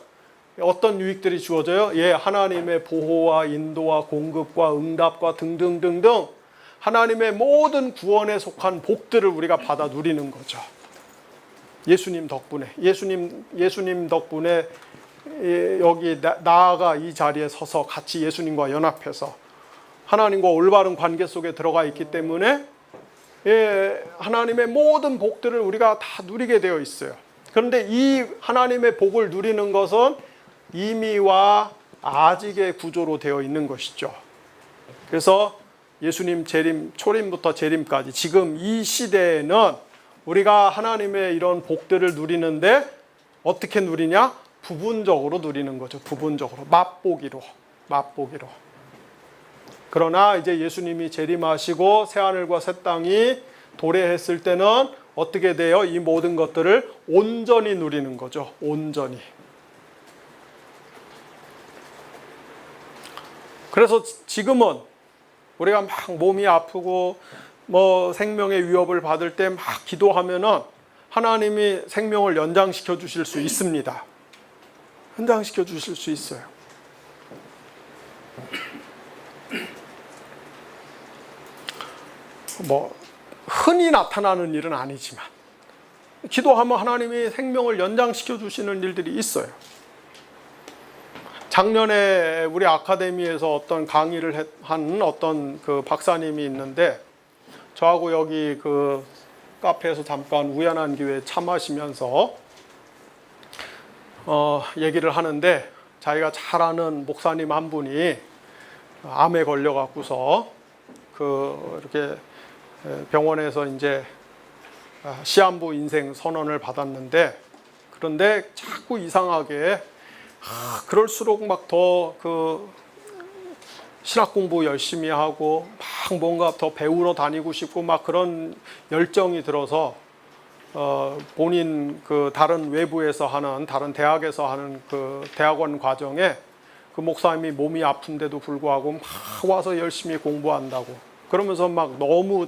어떤 유익들이 주어져요? 예, 하나님의 보호와 인도와 공급과 응답과 등등등등 하나님의 모든 구원에 속한 복들을 우리가 받아 누리는 거죠. 예수님 덕분에. 예수님 덕분에 여기 나아가 이 자리에 서서 같이 예수님과 연합해서 하나님과 올바른 관계 속에 들어가 있기 때문에 하나님의 모든 복들을 우리가 다 누리게 되어 있어요. 그런데 이 하나님의 복을 누리는 것은 이미와 아직의 구조로 되어 있는 것이죠. 그래서 예수님 재림, 초림부터 재림까지 지금 이 시대에는 우리가 하나님의 이런 복들을 누리는데 어떻게 누리냐? 부분적으로 누리는 거죠. 부분적으로. 맛보기로. 그러나 이제 예수님이 재림하시고 새하늘과 새 땅이 도래했을 때는 어떻게 돼요? 이 모든 것들을 온전히 누리는 거죠. 온전히. 그래서 지금은 우리가 막 몸이 아프고 뭐 생명의 위협을 받을 때 막 기도하면은 하나님이 생명을 연장시켜 주실 수 있습니다. 연장시켜 주실 수 있어요. 뭐 흔히 나타나는 일은 아니지만 기도하면 하나님이 생명을 연장시켜 주시는 일들이 있어요. 작년에 우리 아카데미에서 어떤 강의를 한 어떤 그 박사님이 있는데 저하고 여기 그 카페에서 잠깐 우연한 기회에 차 마시면서 얘기를 하는데 자기가 잘 아는 목사님 한 분이 암에 걸려 갖고서 이렇게 병원에서 이제 시한부 인생 선언을 받았는데 그런데 자꾸 이상하게 그럴수록 막 더 신학 공부 열심히 하고 막 뭔가 더 배우러 다니고 싶고 막 그런 열정이 들어서 본인 다른 외부에서 하는 다른 대학에서 하는 대학원 과정에 그 목사님이 몸이 아픈데도 불구하고 막 와서 열심히 공부한다고 그러면서 막 너무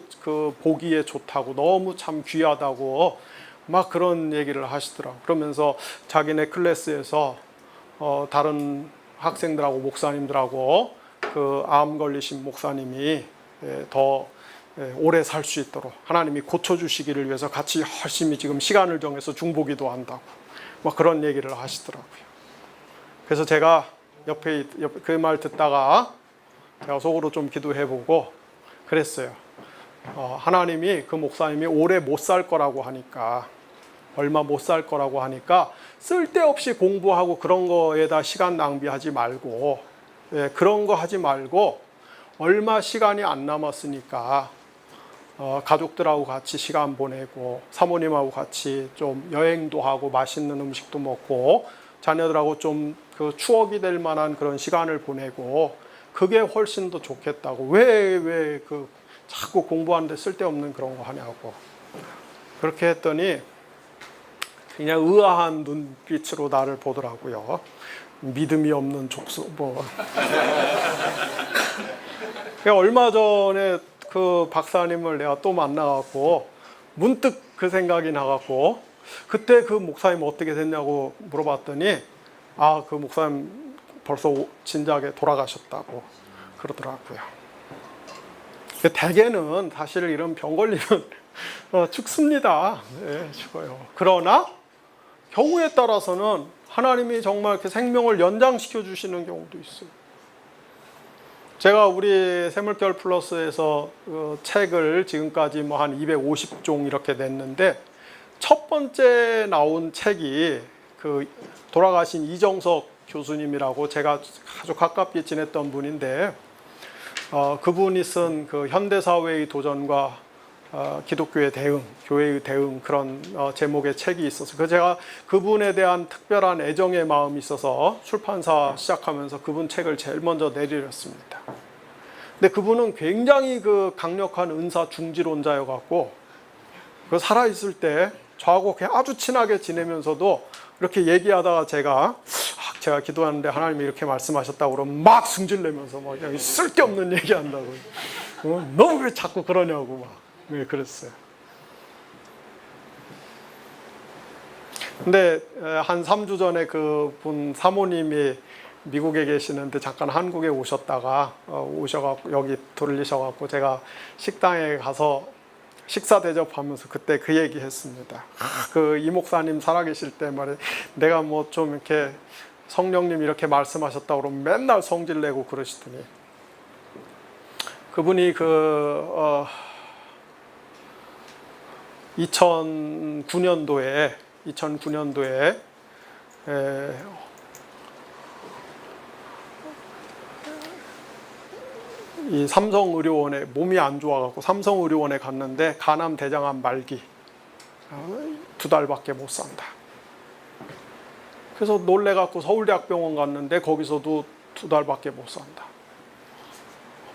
보기에 좋다고 너무 참 귀하다고 막 그런 얘기를 하시더라고. 그러면서 자기네 클래스에서 다른 학생들하고 목사님들하고 그 암 걸리신 목사님이 더 오래 살 수 있도록 하나님이 고쳐주시기를 위해서 같이 열심히 지금 시간을 정해서 중보기도 한다고 막 그런 얘기를 하시더라고요. 그래서 제가 옆에 그 말 듣다가 제가 속으로 좀 기도해보고 그랬어요. 하나님이 그 목사님이 오래 못 살 거라고 하니까, 얼마 못 살 거라고 하니까 쓸데없이 공부하고 그런 거에다 시간 낭비하지 말고, 그런 거 하지 말고 얼마 시간이 안 남았으니까 가족들하고 같이 시간 보내고 사모님하고 같이 좀 여행도 하고 맛있는 음식도 먹고 자녀들하고 좀 그 추억이 될 만한 그런 시간을 보내고 그게 훨씬 더 좋겠다고. 왜 그 자꾸 공부하는데 쓸데없는 그런 거 하냐고. 그렇게 했더니 그냥 의아한 눈빛으로 나를 보더라고요. 믿음이 없는 족수 뭐. 얼마 전에 그 박사님을 내가 또 만나갖고 문득 그 생각이 나갖고 그때 그 목사님 어떻게 됐냐고 물어봤더니 그 목사님 벌써 진작에 돌아가셨다고 그러더라고요. 대개는 사실 이런 병 걸리면 죽습니다. 죽어요. 그러나 경우에 따라서는 하나님이 정말 그 생명을 연장시켜 주시는 경우도 있어요. 제가 우리 샘물결 플러스에서 책을 지금까지 뭐 한 250종 이렇게 냈는데 첫 번째 나온 책이 그 돌아가신 이정석 교수님이라고 제가 아주 가깝게 지냈던 분인데 그분이 쓴 그 현대사회의 도전과 기독교의 대응, 교회의 대응 그런 제목의 책이 있어서 제가 그분에 대한 특별한 애정의 마음이 있어서 출판사 시작하면서 그분 책을 제일 먼저 내드렸습니다. 근데 그분은 굉장히 그 강력한 은사 중지론자여 갖고 그 살아있을 때 저하고 그냥 아주 친하게 지내면서도 이렇게 얘기하다가 제가 기도하는데 하나님이 이렇게 말씀하셨다고 그러면 막 승질내면서 막 쓸데없는 얘기한다고. 너무 왜 자꾸 그러냐고 막 그랬어요. 근데 한 3주 전에 그분 사모님이 미국에 계시는데 잠깐 한국에 오셨다가 오셔갖고 여기 들리셔갖고 제가 식당에 가서 식사 대접하면서 그때 그 얘기 했습니다. 그 이 목사님 살아계실 때 말이야 내가 뭐 좀 이렇게 성령님 이렇게 말씀하셨다고 그러면 맨날 성질내고 그러시더니 그분이 2009년도에 이 삼성의료원에 몸이 안 좋아갖고 삼성의료원에 갔는데 간암 대장암 말기 2달밖에 못 산다. 그래서 놀래갖고 서울대학병원 갔는데 거기서도 2달밖에 못 산다.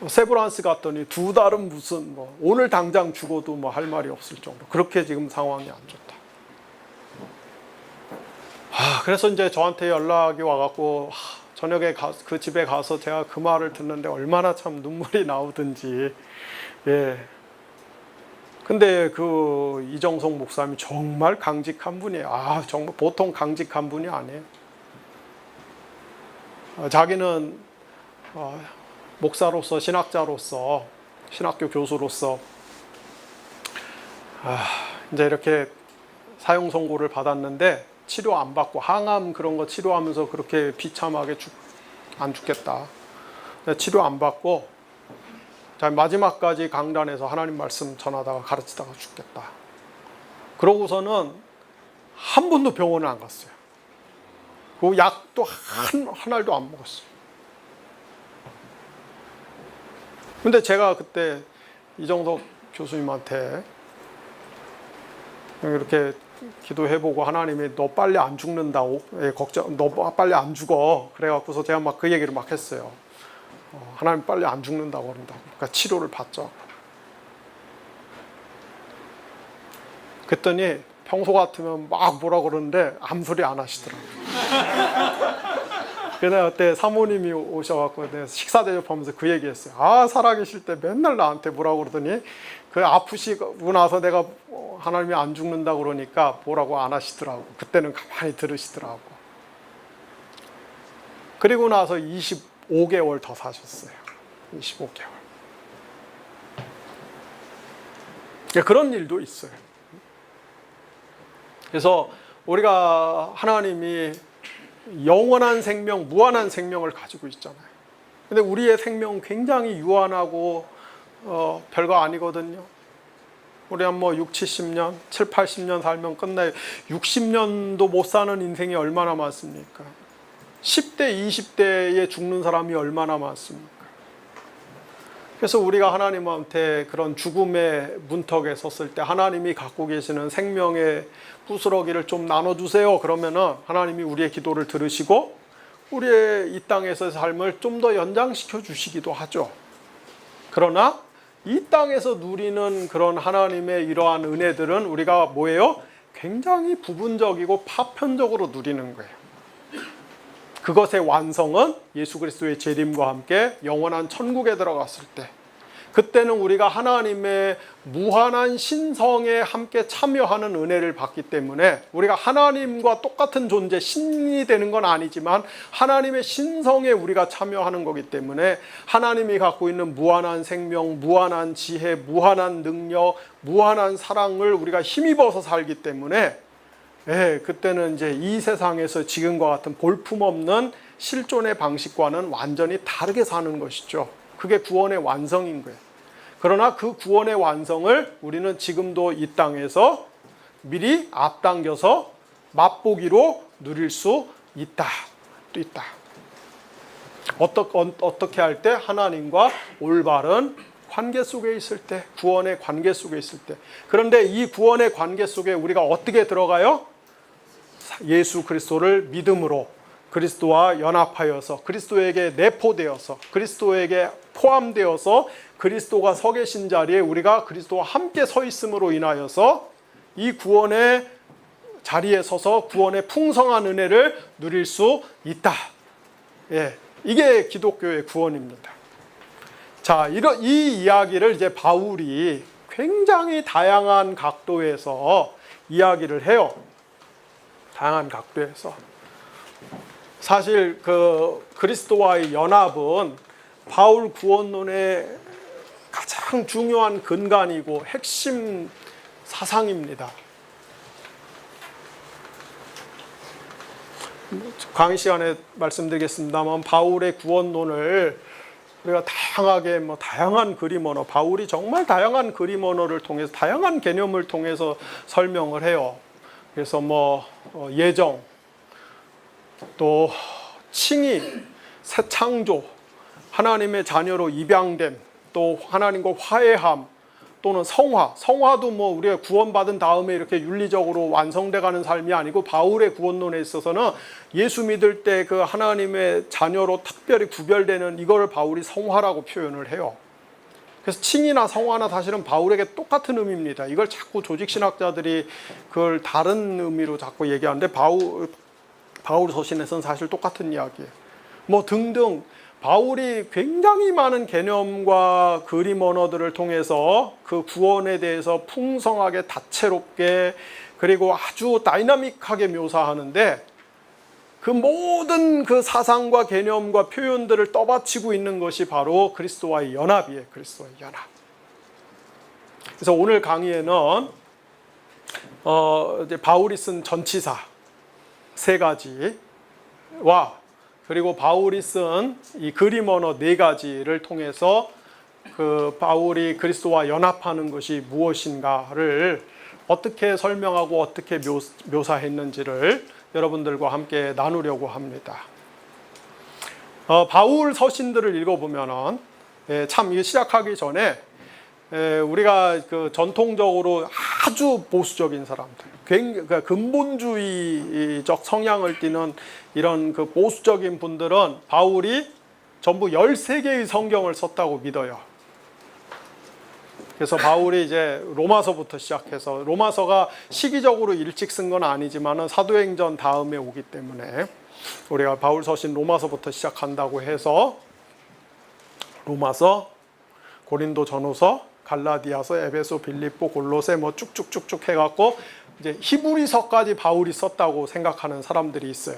세브란스 갔더니 2달은 무슨 오늘 당장 죽어도 할 말이 없을 정도. 그렇게 지금 상황이 안 좋다. 그래서 이제 저한테 연락이 와갖고 저녁에 그 집에 가서 제가 그 말을 듣는데 얼마나 참 눈물이 나오든지. 근데 그 이정석 목사님이 정말 강직한 분이에요. 정말 보통 강직한 분이 아니에요. 자기는 목사로서 신학자로서 신학교 교수로서 이제 이렇게 사형 선고를 받았는데 치료 안 받고 항암 그런 거 치료하면서 그렇게 비참하게 안 죽겠다. 치료 안 받고 마지막까지 강단에서 하나님 말씀 전하다가 가르치다가 죽겠다. 그러고서는 한 번도 병원을 안 갔어요. 그 약도 한 알도 안 먹었어요. 근데 제가 그때 이정석 교수님한테 이렇게 기도해보고 하나님이 너 빨리 안 죽는다고 너 빨리 안 죽어 그래갖고서 제가 막 그 얘기를 막 했어요. 하나님 빨리 안 죽는다고 그런다고. 그러니까 치료를 받죠. 그랬더니 평소 같으면 막 뭐라 그러는데 아무 소리 안 하시더라고요. 그래서 그때 사모님이 오셔갖고 내가 식사 대접하면서 그 얘기했어요. 살아계실 때 맨날 나한테 뭐라고 그러더니 그 아프시고 나서 내가 하나님이 안 죽는다고 그러니까 뭐라고 안 하시더라고. 그때는 가만히 들으시더라고. 그리고 나서 25개월 더 사셨어요. 25개월. 그런 일도 있어요. 그래서 우리가 하나님이 영원한 생명, 무한한 생명을 가지고 있잖아요. 근데 우리의 생명은 굉장히 유한하고 별거 아니거든요. 우리 한 뭐 6, 70년, 7, 80년 살면 끝나요. 60년도 못 사는 인생이 얼마나 많습니까? 10대, 20대에 죽는 사람이 얼마나 많습니까? 그래서 우리가 하나님한테 그런 죽음의 문턱에 섰을 때 하나님이 갖고 계시는 생명의 부스러기를 좀 나눠주세요. 그러면은 하나님이 우리의 기도를 들으시고 우리의 이 땅에서의 삶을 좀 더 연장시켜 주시기도 하죠. 그러나 이 땅에서 누리는 그런 하나님의 이러한 은혜들은 우리가 뭐예요? 굉장히 부분적이고 파편적으로 누리는 거예요. 그것의 완성은 예수 그리스도의 재림과 함께 영원한 천국에 들어갔을 때, 그때는 우리가 하나님의 무한한 신성에 함께 참여하는 은혜를 받기 때문에 우리가 하나님과 똑같은 존재, 신이 되는 건 아니지만 하나님의 신성에 우리가 참여하는 거기 때문에 하나님이 갖고 있는 무한한 생명, 무한한 지혜, 무한한 능력, 무한한 사랑을 우리가 힘입어서 살기 때문에 그때는 이제 이 세상에서 지금과 같은 볼품없는 실존의 방식과는 완전히 다르게 사는 것이죠. 그게 구원의 완성인 거예요. 그러나 그 구원의 완성을 우리는 지금도 이 땅에서 미리 앞당겨서 맛보기로 누릴 수 있다. 또 있다. 어떻게 할 때? 하나님과 올바른 관계 속에 있을 때, 구원의 관계 속에 있을 때. 그런데 이 구원의 관계 속에 우리가 어떻게 들어가요? 예수 그리스도를 믿음으로 그리스도와 연합하여서, 그리스도에게 내포되어서, 그리스도에게 포함되어서 그리스도가 서 계신 자리에 우리가 그리스도와 함께 서 있음으로 인하여서 이 구원의 자리에 서서 구원의 풍성한 은혜를 누릴 수 있다. 이게 기독교의 구원입니다. 자, 이 이야기를 이제 바울이 굉장히 다양한 각도에서 이야기를 해요. 다양한 각도에서. 사실 그리스도와의 연합은 바울 구원론의 가장 중요한 근간이고 핵심 사상입니다. 강의 시간에 말씀드리겠습니다만 바울의 구원론을 우리가 다양한 그림 언어, 바울이 정말 다양한 그림 언어를 통해서 다양한 개념을 통해서 설명을 해요. 그래서 예정, 또 칭의, 새 창조, 하나님의 자녀로 입양됨, 또 하나님과 화해함, 또는 성화도 우리가 구원받은 다음에 이렇게 윤리적으로 완성돼가는 삶이 아니고 바울의 구원론에 있어서는 예수 믿을 때 그 하나님의 자녀로 특별히 구별되는 이거를 바울이 성화라고 표현을 해요. 그래서 칭이나 성화나 사실은 바울에게 똑같은 의미입니다. 이걸 자꾸 조직신학자들이 그걸 다른 의미로 자꾸 얘기하는데 바울 서신에서는 사실 똑같은 이야기예요. 등등 바울이 굉장히 많은 개념과 그림 언어들을 통해서 그 구원에 대해서 풍성하게 다채롭게 그리고 아주 다이나믹하게 묘사하는데 그 모든 그 사상과 개념과 표현들을 떠받치고 있는 것이 바로 그리스도와의 연합이에요. 그리스도와의 연합. 그래서 오늘 강의에는 이제 바울이 쓴 전치사 3가지와 그리고 바울이 쓴 이 그림 언어 4가지를 통해서 그 바울이 그리스도와 연합하는 것이 무엇인가를 어떻게 설명하고 어떻게 묘사했는지를 여러분들과 함께 나누려고 합니다. 바울 서신들을 읽어보면은 참 이거 시작하기 전에 우리가 그 전통적으로 아주 보수적인 사람들, 그러니까 근본주의적 성향을 띠는 이런 그 보수적인 분들은 바울이 전부 13개의 성경을 썼다고 믿어요. 그래서 바울이 이제 로마서부터 시작해서, 로마서가 시기적으로 일찍 쓴 건 아니지만은 사도행전 다음에 오기 때문에 우리가 바울 서신 로마서부터 시작한다고 해서 로마서, 고린도 전후서, 갈라디아서, 에베소, 빌립보, 골로새 쭉쭉쭉쭉 해갖고 이제 히브리서까지 바울이 썼다고 생각하는 사람들이 있어요.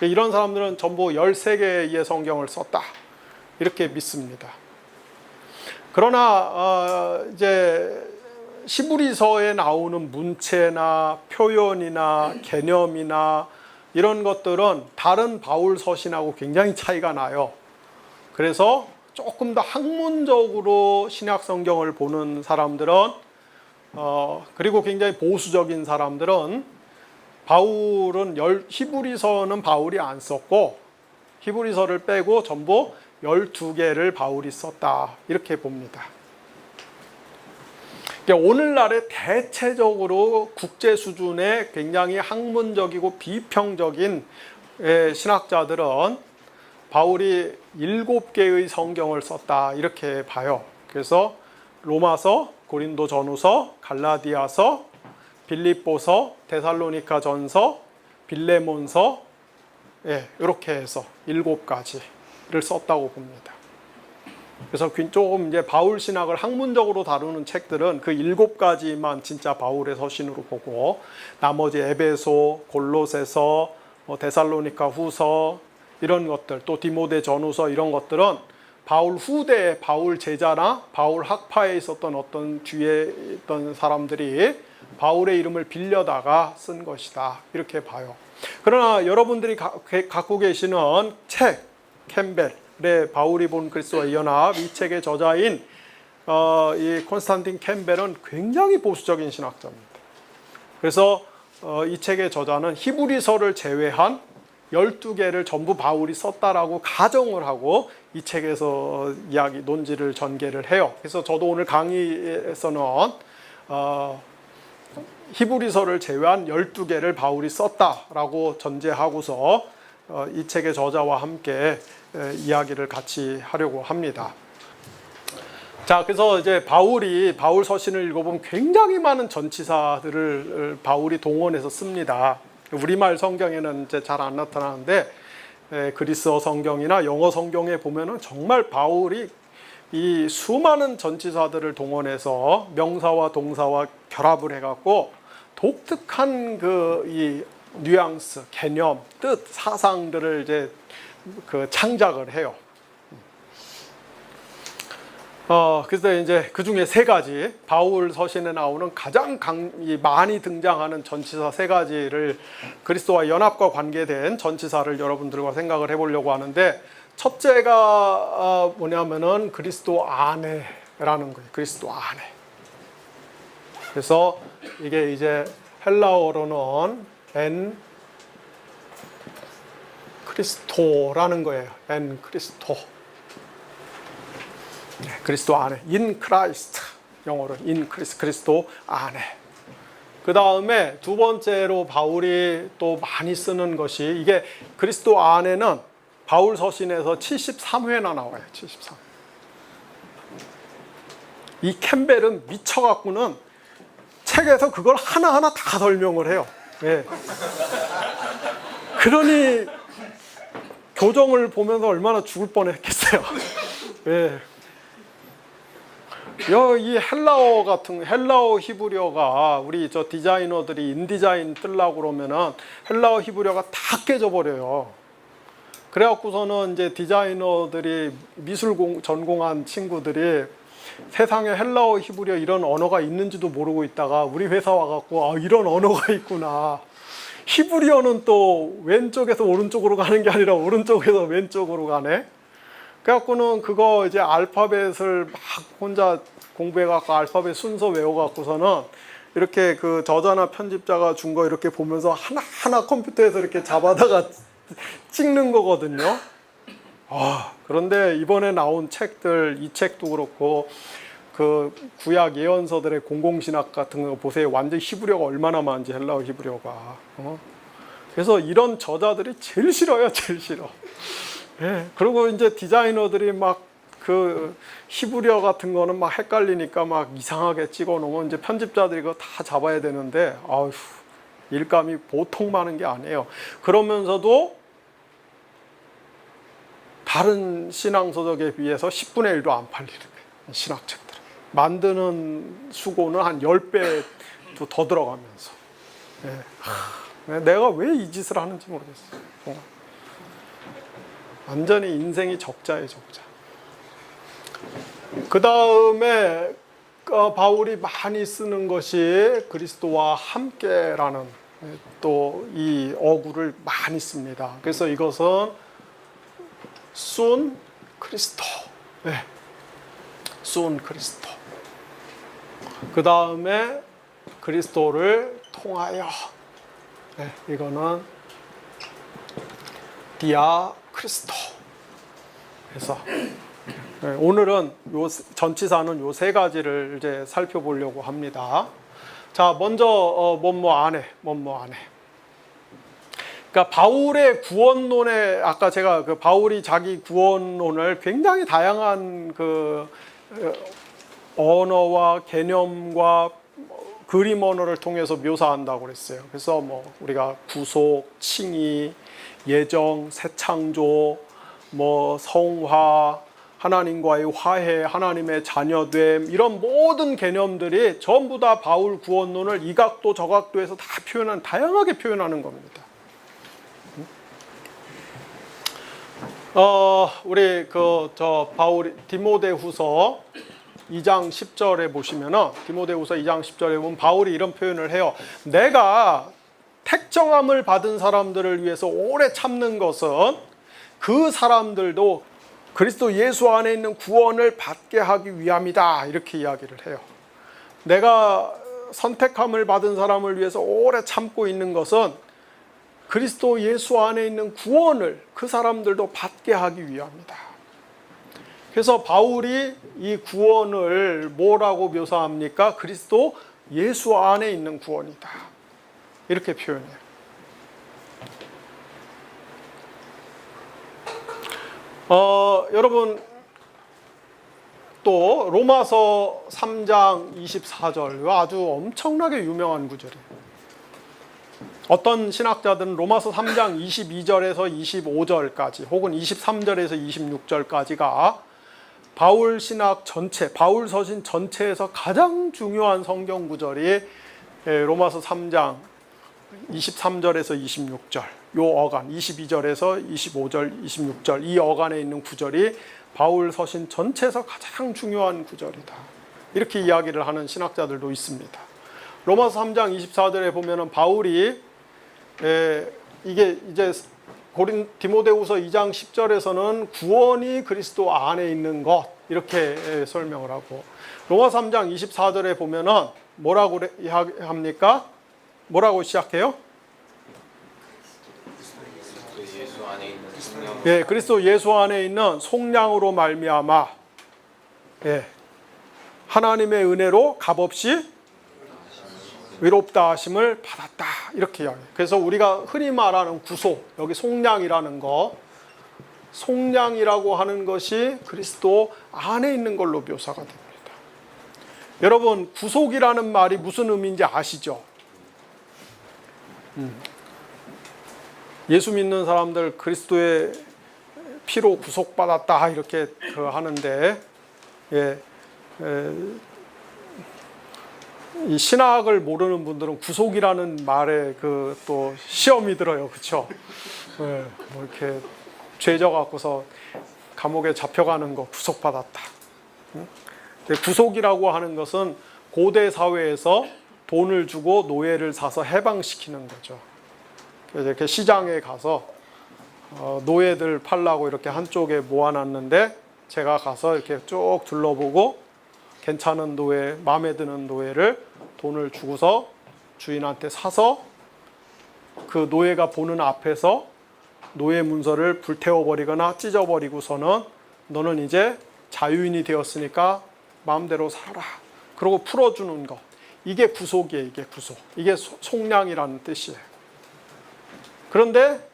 이런 사람들은 전부 13개의 성경을 썼다 이렇게 믿습니다. 그러나 이제 히브리서에 나오는 문체나 표현이나 개념이나 이런 것들은 다른 바울 서신하고 굉장히 차이가 나요. 그래서 조금 더 학문적으로 신약 성경을 보는 사람들은 그리고 굉장히 보수적인 사람들은 바울은 히브리서는 바울이 안 썼고 히브리서를 빼고 전부 12개를 바울이 썼다 이렇게 봅니다. 오늘날의 대체적으로 국제 수준의 굉장히 학문적이고 비평적인 신학자들은 바울이 7개의 성경을 썼다 이렇게 봐요. 그래서 로마서, 고린도전후서, 갈라디아서, 빌립보서, 데살로니가전서, 빌레몬서 이렇게 해서 7가지를 썼다고 봅니다. 그래서 조금 이제 바울 신학을 학문적으로 다루는 책들은 그 7가지만 진짜 바울의 서신으로 보고 나머지 에베소, 골로새서, 데살로니가 후서 이런 것들 또 디모데 전후서 이런 것들은 바울 후대 바울 제자나 바울 학파에 있었던 어떤 뒤에 있던 사람들이 바울의 이름을 빌려다가 쓴 것이다 이렇게 봐요. 그러나 여러분들이 갖고 계시는 책 캠벨의 바울이 본 그리스도와 연합 이 책의 저자인 이 콘스탄틴 캠벨은 굉장히 보수적인 신학자입니다. 그래서 이 책의 저자는 히브리서를 제외한 12개를 전부 바울이 썼다라고 가정을 하고 이 책에서 논지를 전개를 해요. 그래서 저도 오늘 강의에서는 히브리서를 제외한 12개를 바울이 썼다라고 전제하고서 이 책의 저자와 함께 이야기를 같이 하려고 합니다. 자, 그래서 이제 바울 서신을 읽어보면 굉장히 많은 전치사들을 바울이 동원해서 씁니다. 우리말 성경에는 이제 잘 안 나타나는데 그리스어 성경이나 영어 성경에 보면은 정말 바울이 이 수많은 전치사들을 동원해서 명사와 동사와 결합을 해갖고 독특한 이 뉘앙스, 개념, 뜻, 사상들을 이제 창작을 해요. 그래서 이제 그 중에 3가지 바울 서신에 나오는 가장 많이 등장하는 전치사 3가지를 그리스도와 연합과 관계된 전치사를 여러분들과 생각을 해보려고 하는데 첫째가 뭐냐면은 그리스도 안에라는 거예요. 그리스도 안에. 그래서 이게 이제 헬라어로는 엔 크리스토라는 거예요. 엔 크리스토. 그리스도 안에, in Christ, 영어로 in Christ, 그리스도 안에. 그 다음에 두 번째로 바울이 또 많이 쓰는 것이 이게 그리스도 안에는 바울 서신에서 73회나 나와요. 73. 이 캠벨은 미쳐갖고는 책에서 그걸 하나하나 다 설명을 해요. 예. 그러니 교정을 보면서 얼마나 죽을 뻔했겠어요. 예. 이 헬라어 히브리어가 우리 저 디자이너들이 인디자인 뜨려고 그러면은 헬라어 히브리어가 다 깨져버려요. 그래갖고서는 이제 디자이너들이 미술 전공한 친구들이 세상에 헬라어 히브리어 이런 언어가 있는지도 모르고 있다가 우리 회사 와갖고 이런 언어가 있구나. 히브리어는 또 왼쪽에서 오른쪽으로 가는 게 아니라 오른쪽에서 왼쪽으로 가네. 그래갖고는 그거 이제 알파벳을 막 혼자 공부해갖고 알파벳 순서 외워갖고서는 이렇게 그 저자나 편집자가 준 거 이렇게 보면서 하나하나 컴퓨터에서 이렇게 잡아다가 찍는 거거든요. 그런데 이번에 나온 책들, 이 책도 그렇고 그 구약 예언서들의 공공신학 같은 거 보세요. 완전 히브리어가 얼마나 많은지 헬라어 히브리어가. 그래서 이런 저자들이 제일 싫어요. 제일 싫어. 예, 그리고 이제 디자이너들이 막 그 히브리어 같은 거는 막 헷갈리니까 막 이상하게 찍어 놓으면 이제 편집자들이 그거 다 잡아야 되는데 일감이 보통 많은 게 아니에요. 그러면서도 다른 신앙서적에 비해서 10분의 1도 안 팔리는 거예요. 신학책들. 만드는 수고는 한 10배도 더 들어가면서. 예. 내가 왜 이 짓을 하는지 모르겠어요. 정말. 완전히 인생이 적자예요, 적자. 그 다음에 바울이 많이 쓰는 것이 그리스도와 함께라는 또 이 어구를 많이 씁니다. 그래서 이것은 순 그리스도, 네. 순 그리스도. 그 다음에 그리스도를 통하여, 네. 이거는 디아 크리스토. 그래서 오늘은 요 전치사는 요 세 가지를 이제 살펴보려고 합니다. 자, 먼저 뭐뭐 안에. 그러니까 바울의 구원론에 아까 제가 그 바울이 자기 구원론을 굉장히 다양한 그 언어와 개념과 그림 언어를 통해서 묘사한다고 그랬어요. 그래서 뭐 우리가 구속, 칭의, 예정, 새 창조, 뭐 성화, 하나님과의 화해, 하나님의 자녀됨, 이런 모든 개념들이 전부 다 바울 구원론을 이 각도 저 각도에서 다 다양하게 표현하는 겁니다. 우리 바울 디모데후서 2장 10절에 보시면은, 디모데후서 2장 10절에 보면 바울이 이런 표현을 해요. 내가 택정함을 받은 사람들을 위해서 오래 참는 것은 그 사람들도 그리스도 예수 안에 있는 구원을 받게 하기 위함이다. 이렇게 이야기를 해요. 내가 선택함을 받은 사람을 위해서 오래 참고 있는 것은 그리스도 예수 안에 있는 구원을 그 사람들도 받게 하기 위함이다. 그래서 바울이 이 구원을 뭐라고 묘사합니까? 그리스도 예수 안에 있는 구원이다. 이렇게 표현해요. 여러분 또 로마서 3장 24절, 아주 엄청나게 유명한 구절이에요. 어떤 신학자들은 로마서 3장 22절에서 25절까지 혹은 23절에서 26절까지가 바울 신학 전체, 바울 서신 전체에서 가장 중요한 성경 구절이 로마서 3장 23절에서 26절, 요 어간 22절에서 25절, 26절 이 어간에 있는 구절이 바울 서신 전체에서 가장 중요한 구절이다. 이렇게 이야기를 하는 신학자들도 있습니다. 로마서 3장 24절에 보면은 바울이 이게 이제 디모데후서 2장 10절에서는 구원이 그리스도 안에 있는 것 이렇게 설명을 하고, 로마서 3장 24절에 보면은 뭐라고 합니까? 뭐라고 시작해요? 예, 그리스도 예수 안에 있는 속량으로 말미암아 하나님의 은혜로 값없이 위롭다 하심을 받았다. 이렇게 이야기해요. 그래서 우리가 흔히 말하는 구속, 여기 속량이라는 거, 속량이라고 하는 것이 그리스도 안에 있는 걸로 묘사가 됩니다. 여러분, 구속이라는 말이 무슨 의미인지 아시죠? 예수 믿는 사람들 그리스도의 피로 구속받았다 이렇게 하는데, 이 신학을 모르는 분들은 구속이라는 말에 또 시험이 들어요, 그렇죠? 뭐 이렇게 죄져 갖고서 감옥에 잡혀가는 거 구속받았다. 구속이라고 하는 것은 고대 사회에서 돈을 주고 노예를 사서 해방시키는 거죠. 그래서 이렇게 시장에 가서 노예들 팔라고 이렇게 한쪽에 모아놨는데 제가 가서 이렇게 쭉 둘러보고 괜찮은 노예, 마음에 드는 노예를 돈을 주고서 주인한테 사서 그 노예가 보는 앞에서 노예 문서를 불태워버리거나 찢어버리고서는 너는 이제 자유인이 되었으니까 마음대로 살아라. 그러고 풀어주는 것. 이게 구속이에요. 이게 구속. 이게 속량이라는 뜻이에요. 그런데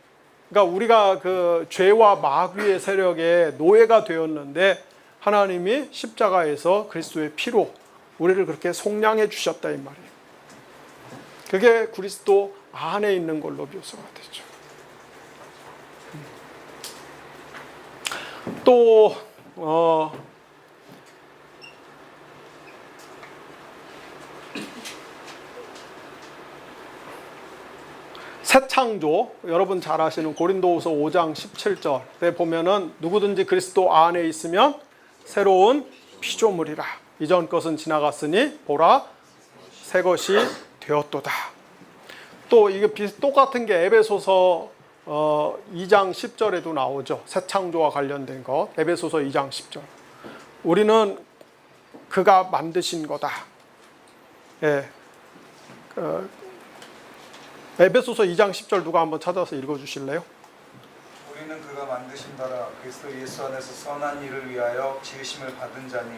그러니까 우리가 그 죄와 마귀의 세력에 노예가 되었는데 하나님이 십자가에서 그리스도의 피로 우리를 그렇게 속량해 주셨다 이 말이에요. 그게 그리스도 안에 있는 걸로 묘사가 되죠. 또 새 창조, 여러분 잘 아시는 고린도후서 5장 17절에 보면은 누구든지 그리스도 안에 있으면 새로운 피조물이라. 이전 것은 지나갔으니 보라 새 것이 되었도다. 또 이게 똑같은 게 에베소서 2장 10절에도 나오죠. 새 창조와 관련된 것. 에베소서 2장 10절. 우리는 그가 만드신 거다. 예. 에베소서 2장 10절 누가 한번 찾아서 읽어주실래요? 우리는 그가 만드신 바라 그리스도 예수 안에서 선한 일을 위하여 지으심을 받은 자니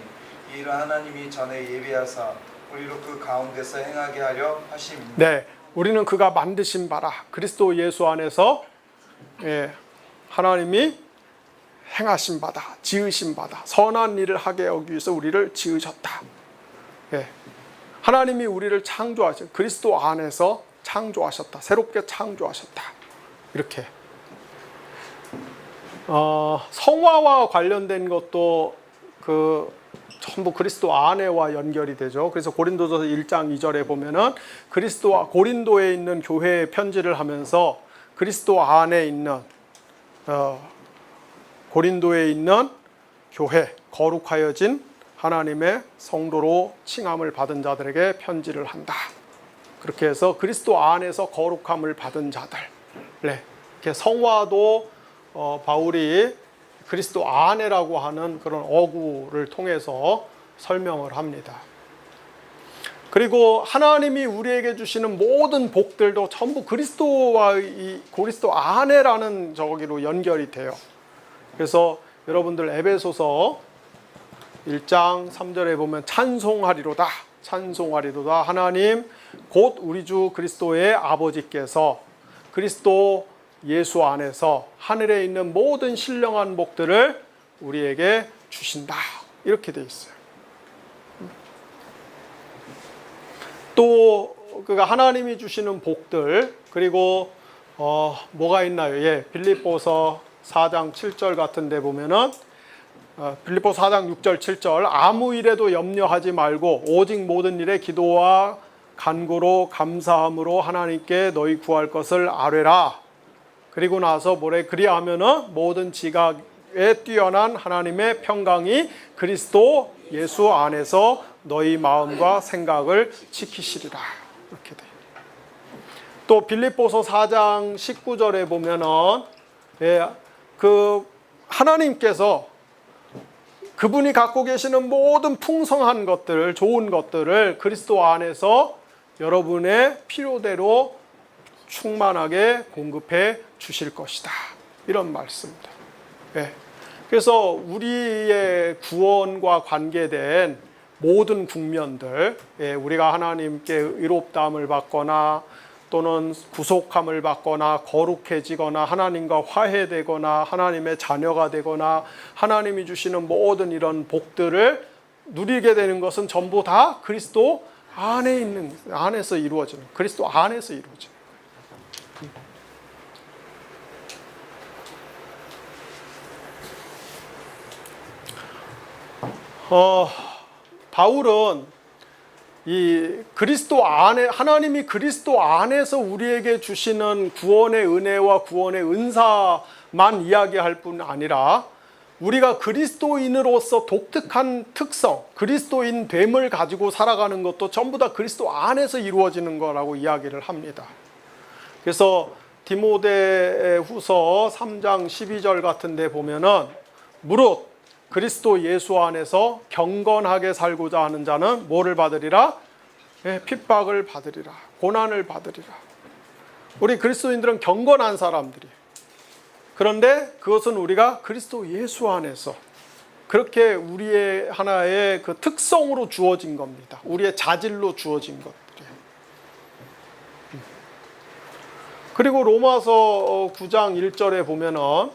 이 일은 하나님이 전에 예비하사 우리로 그 가운데서 행하게 하려 하심이니. 네, 우리는 그가 만드신 바라 그리스도 예수 안에서 하나님이 행하신 바다, 지으신 바다, 선한 일을 하게 하기 위해서 우리를 지으셨다. 하나님이 우리를 창조하셨, 그리스도 안에서 창조하셨다. 새롭게 창조하셨다. 이렇게. 성화와 관련된 것도 전부 그리스도 안에와 연결이 되죠. 그래서 고린도전서 1장 2절에 보면은 그리스도와 고린도에 있는 교회에 편지를 하면서 그리스도 안에 있는 고린도에 있는 교회, 거룩하여진 하나님의 성도로 칭함을 받은 자들에게 편지를 한다. 그렇게 해서 그리스도 안에서 거룩함을 받은 자들. 네. 이렇게 성화도 바울이 그리스도 안에라고 하는 그런 어구를 통해서 설명을 합니다. 그리고 하나님이 우리에게 주시는 모든 복들도 전부 그리스도와 이 그리스도 안에라는 저기로 연결이 돼요. 그래서 여러분들 에베소서 1장 3절에 보면 찬송하리로다. 찬송하리로다. 하나님 곧 우리 주 그리스도의 아버지께서 그리스도 예수 안에서 하늘에 있는 모든 신령한 복들을 우리에게 주신다. 이렇게 돼 있어요. 또 그가 하나님이 주시는 복들, 그리고 뭐가 있나요? 빌립보서 4장 7절 같은 데 보면은 빌립보서 4장 6절 7절 아무 일에도 염려하지 말고 오직 모든 일에 기도와 간구로 감사함으로 하나님께 너희 구할 것을 아뢰라. 그리고 나서 뭐래? 그리하면은 모든 지각에 뛰어난 하나님의 평강이 그리스도 예수 안에서 너희 마음과 생각을 지키시리라. 이렇게 돼. 또 빌립보서 4장 19절에 보면은 그 하나님께서 그분이 갖고 계시는 모든 풍성한 것들, 좋은 것들을 그리스도 안에서 여러분의 필요대로 충만하게 공급해 주실 것이다. 이런 말씀입니다. 그래서 우리의 구원과 관계된 모든 국면들, 우리가 하나님께 의롭다함을 받거나 또는 구속함을 받거나 거룩해지거나 하나님과 화해되거나 하나님의 자녀가 되거나 하나님이 주시는 모든 이런 복들을 누리게 되는 것은 전부 다 그리스도 안에서 이루어지는, 그리스도 안에서 이루어지는 거예요. 바울은 이 그리스도 안에, 하나님이 그리스도 안에서 우리에게 주시는 구원의 은혜와 구원의 은사만 이야기할 뿐 아니라 우리가 그리스도인으로서 독특한 특성, 그리스도인 됨을 가지고 살아가는 것도 전부 다 그리스도 안에서 이루어지는 거라고 이야기를 합니다. 그래서 디모데후서 3장 12절 같은 데 보면은 무릇 그리스도 예수 안에서 경건하게 살고자 하는 자는 뭐를 받으리라? 핍박을 받으리라. 고난을 받으리라. 우리 그리스도인들은 경건한 사람들이에요. 그런데 그것은 우리가 그리스도 예수 안에서 그렇게 우리의 하나의 그 특성으로 주어진 겁니다. 우리의 자질로 주어진 것들이에요. 그리고 로마서 9장 1절에 보면은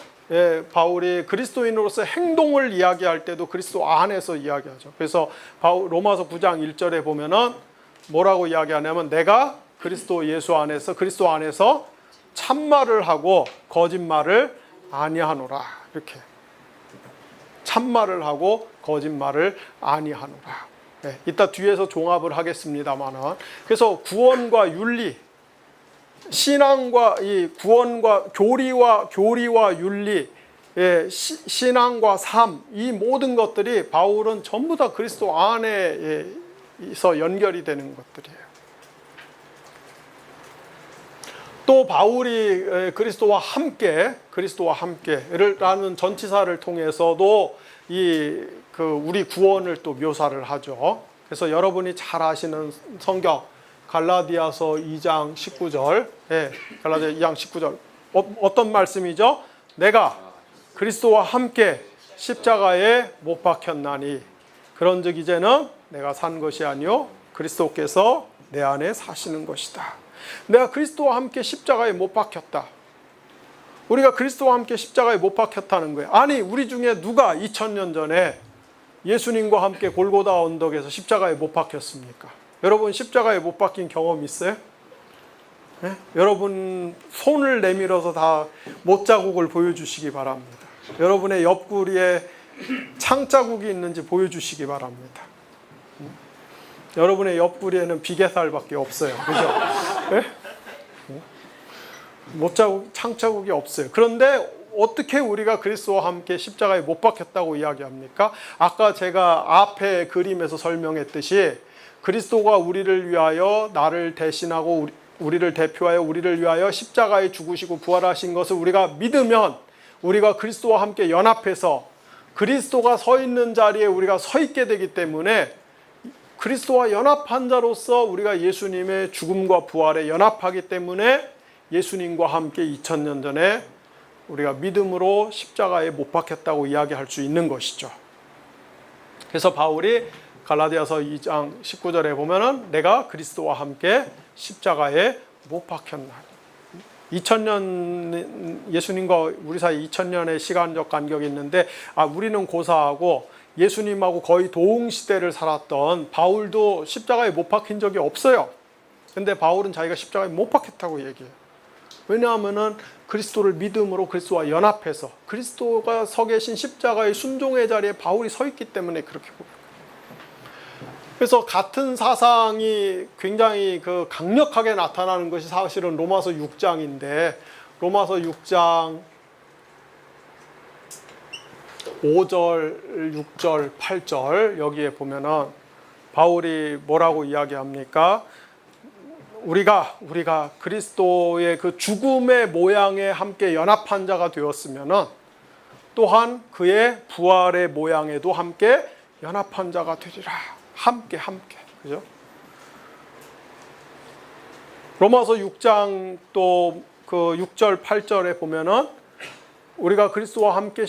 바울이 그리스도인으로서 행동을 이야기할 때도 그리스도 안에서 이야기하죠. 그래서 로마서 9장 1절에 보면은 뭐라고 이야기하냐면 내가 그리스도 예수 안에서 그리스도 안에서 참말을 하고 거짓말을 아니하노라. 이렇게 참말을 하고 거짓말을 아니하노라. 이따 뒤에서 종합을 하겠습니다만은 그래서 구원과 윤리 신앙과 이 구원과 교리와 윤리, 신앙과 삶, 이 모든 것들이 바울은 전부 다 그리스도 안에서 연결이 되는 것들이에요. 또 바울이 그리스도와 함께라는 전치사를 통해서도 우리 구원을 또 묘사를 하죠. 그래서 여러분이 잘 아시는 성경 갈라디아서 2장 19절, 갈라디아 2장 19절 어떤 말씀이죠? 내가 그리스도와 함께 십자가에 못 박혔나니 그런즉 이제는 내가 산 것이 아니요 그리스도께서 내 안에 사시는 것이다. 내가 그리스도와 함께 십자가에 못 박혔다. 우리가 그리스도와 함께 십자가에 못 박혔다는 거예요. 아니, 우리 중에 누가 2000년 전에 예수님과 함께 골고다 언덕에서 십자가에 못 박혔습니까? 여러분 십자가에 못 박힌 경험 있어요? 네? 여러분 손을 내밀어서 다 못자국을 보여주시기 바랍니다. 여러분의 옆구리에 창자국이 있는지 보여주시기 바랍니다. 여러분의 옆구리에는 비계살밖에 없어요. 그죠? 네? 못자국, 창자국이 없어요. 그런데 어떻게 우리가 그리스도와 함께 십자가에 못 박혔다고 이야기합니까? 아까 제가 앞에 그림에서 설명했듯이 그리스도가 우리를 위하여 나를 대신하고 우리를 대표하여 우리를 위하여 십자가에 죽으시고 부활하신 것을 우리가 믿으면 우리가 그리스도와 함께 연합해서 그리스도가 서 있는 자리에 우리가 서 있게 되기 때문에 그리스도와 연합한 자로서 우리가 예수님의 죽음과 부활에 연합하기 때문에 예수님과 함께 2000년 전에 우리가 믿음으로 십자가에 못 박혔다고 이야기할 수 있는 것이죠. 그래서 바울이 갈라디아서 2장 19절에 보면은 내가 그리스도와 함께 십자가에 못 박혔나니 2000년 예수님과 우리 사이 2000년의 시간적 간격이 있는데 우리는 고사하고 예수님하고 거의 동시대를 살았던 바울도 십자가에 못 박힌 적이 없어요. 근데 바울은 자기가 십자가에 못 박혔다고 얘기해요. 왜냐하면은 그리스도를 믿음으로 그리스도와 연합해서 그리스도가 서 계신 십자가의 순종의 자리에 바울이 서 있기 때문에 그렇게 보여요. 그래서 같은 사상이 굉장히 강력하게 나타나는 것이 사실은 로마서 6장인데 로마서 6장 5절, 6절, 8절 여기에 보면은 바울이 뭐라고 이야기합니까? 우리가 그리스도의 그 죽음의 모양에 함께 연합한 자가 되었으면은 또한 그의 부활의 모양에도 함께 연합한 자가 되리라. 함께. 그죠? 로마서 6장 또 그 6절, 8절에 보면은 우리가 그리스도와 함께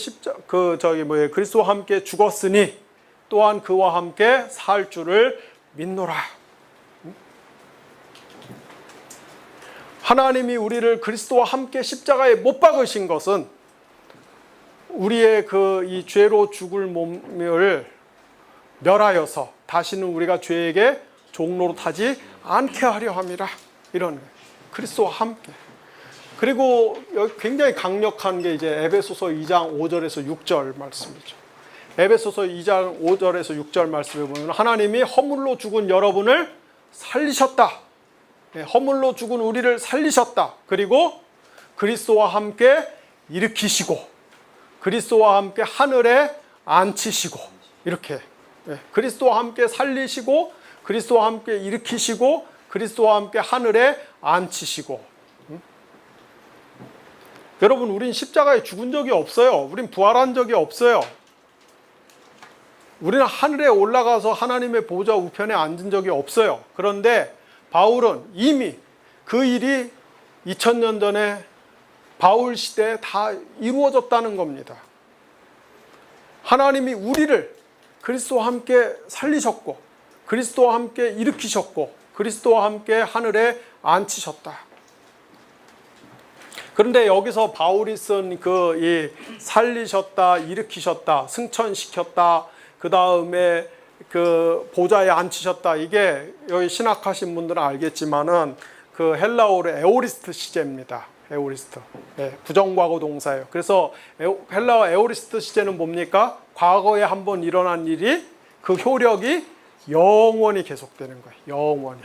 그리스도와 함께 죽었으니 또한 그와 함께 살 줄을 믿노라. 하나님이 우리를 그리스도와 함께 십자가에 못 박으신 것은 우리의 이 죄로 죽을 몸을 멸하여서 다시는 우리가 죄에게 종로로 타지 않게 하려 함이라. 이런 거예요. 그리스도와 함께. 그리고 여기 굉장히 강력한 게 이제 에베소서 2장 5절에서 6절 말씀이죠. 에베소서 2장 5절에서 6절 말씀에 보면 하나님이 허물로 죽은 여러분을 살리셨다. 허물로 죽은 우리를 살리셨다. 그리고 그리스도와 함께 일으키시고 그리스도와 함께 하늘에 앉히시고 이렇게 그리스도와 함께 살리시고 그리스도와 함께 일으키시고 그리스도와 함께 하늘에 앉히시고. 여러분, 우린 십자가에 죽은 적이 없어요. 우린 부활한 적이 없어요. 우리는 하늘에 올라가서 하나님의 보좌 우편에 앉은 적이 없어요. 그런데 바울은 이미 그 일이 2000년 전에 바울 시대에 다 이루어졌다는 겁니다. 하나님이 우리를 그리스도와 함께 살리셨고 그리스도와 함께 일으키셨고 그리스도와 함께 하늘에 앉히셨다. 그런데 여기서 바울이 쓴 이 살리셨다, 일으키셨다, 승천시켰다, 그 다음에 보좌에 앉히셨다, 이게 여기 신학하신 분들은 알겠지만은 헬라어로 에오리스트 시제입니다. 에오리스트. 부정과거 동사예요. 그래서 헬라어 에오리스트 시제는 뭡니까? 과거에 한번 일어난 일이 그 효력이 영원히 계속되는 거예요. 영원히.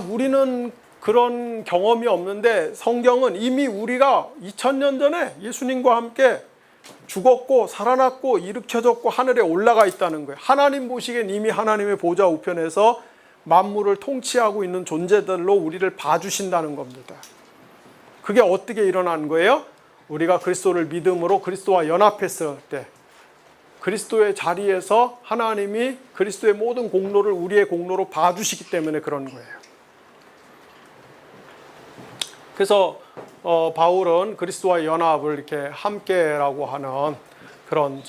우리는 그런 경험이 없는데 성경은 이미 우리가 2000년 전에 예수님과 함께 죽었고 살아났고 일으켜졌고 하늘에 올라가 있다는 거예요. 하나님 보시기엔 이미 하나님의 보좌 우편에서 만물을 통치하고 있는 존재들로 우리를 봐주신다는 겁니다. 그게 어떻게 일어난 거예요? 우리가 그리스도를 믿음으로 그리스도와 연합했을 때 그리스도의 자리에서 하나님이 그리스도의 모든 공로를 우리의 공로로 봐주시기 때문에 그런 거예요. 그래서 바울은 그리스도와 연합을 이렇게 함께라고 하는 그런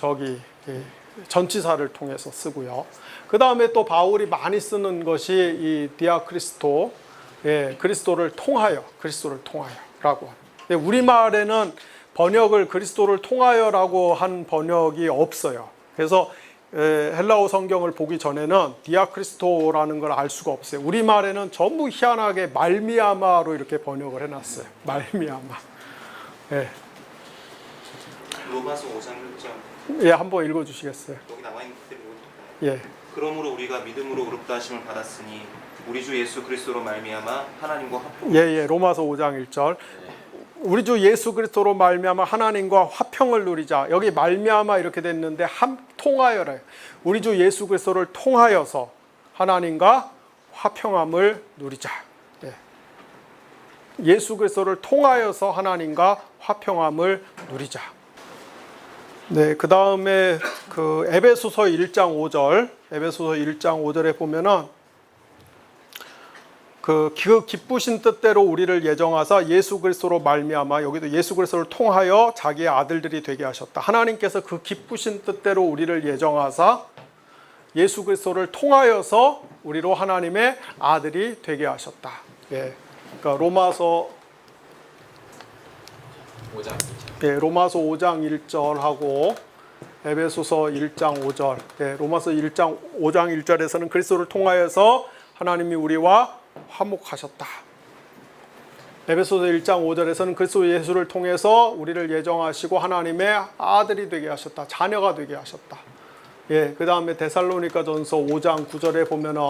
전치사를 통해서 쓰고요. 그 다음에 또 바울이 많이 쓰는 것이 이 디아크리스토, 그리스도를 통하여라고 합니다. 우리말에는 번역을 그리스도를 통하여라고 한 번역이 없어요. 그래서 헬라어 성경을 보기 전에는 디아크리스토라는 걸 알 수가 없어요. 우리말에는 전부 희한하게 말미암아로 이렇게 번역을 해놨어요. 말미암아. 로마서 5장 1절. 한번 읽어주시겠어요? 여기 나와 있는 그대로 읽을까요? 그러므로 우리가 믿음으로 의롭다 하심을 받았으니 우리 주 예수 그리스도로 말미암아 하나님과 화평. 로마서 5장 1절. 우리 주 예수 그리스도로 말미암아 하나님과 화평을 누리자. 여기 말미암아 이렇게 됐는데 통하여래요. 우리 주 예수 그리스도를 통하여서 하나님과 화평함을 누리자. 예수 그리스도를 통하여서 하나님과 화평함을 누리자. 그 다음에 그 에베소서 1장 5절, 에베소서 1장 5절에 보면은 그 기쁘신 뜻대로 우리를 예정하사 예수 그리스도로 말미암아, 여기도 예수 그리스도를 통하여 자기의 아들들이 되게 하셨다. 하나님께서 그 기쁘신 뜻대로 우리를 예정하사 예수 그리스도를 통하여서 우리로 하나님의 아들이 되게 하셨다. 그러니까 로마서 5장 1절하고 에베소서 1장 5절. 로마서 5장 1절에서는 그리스도를 통하여서 하나님이 우리와 화목하셨다. 에베소서 1장 5절에서는 그리스도 예수를 통해서 우리를 예정하시고 하나님의 아들이 되게 하셨다. 자녀가 되게 하셨다. 그 다음에 데살로니가전서 5장 9절에 보면은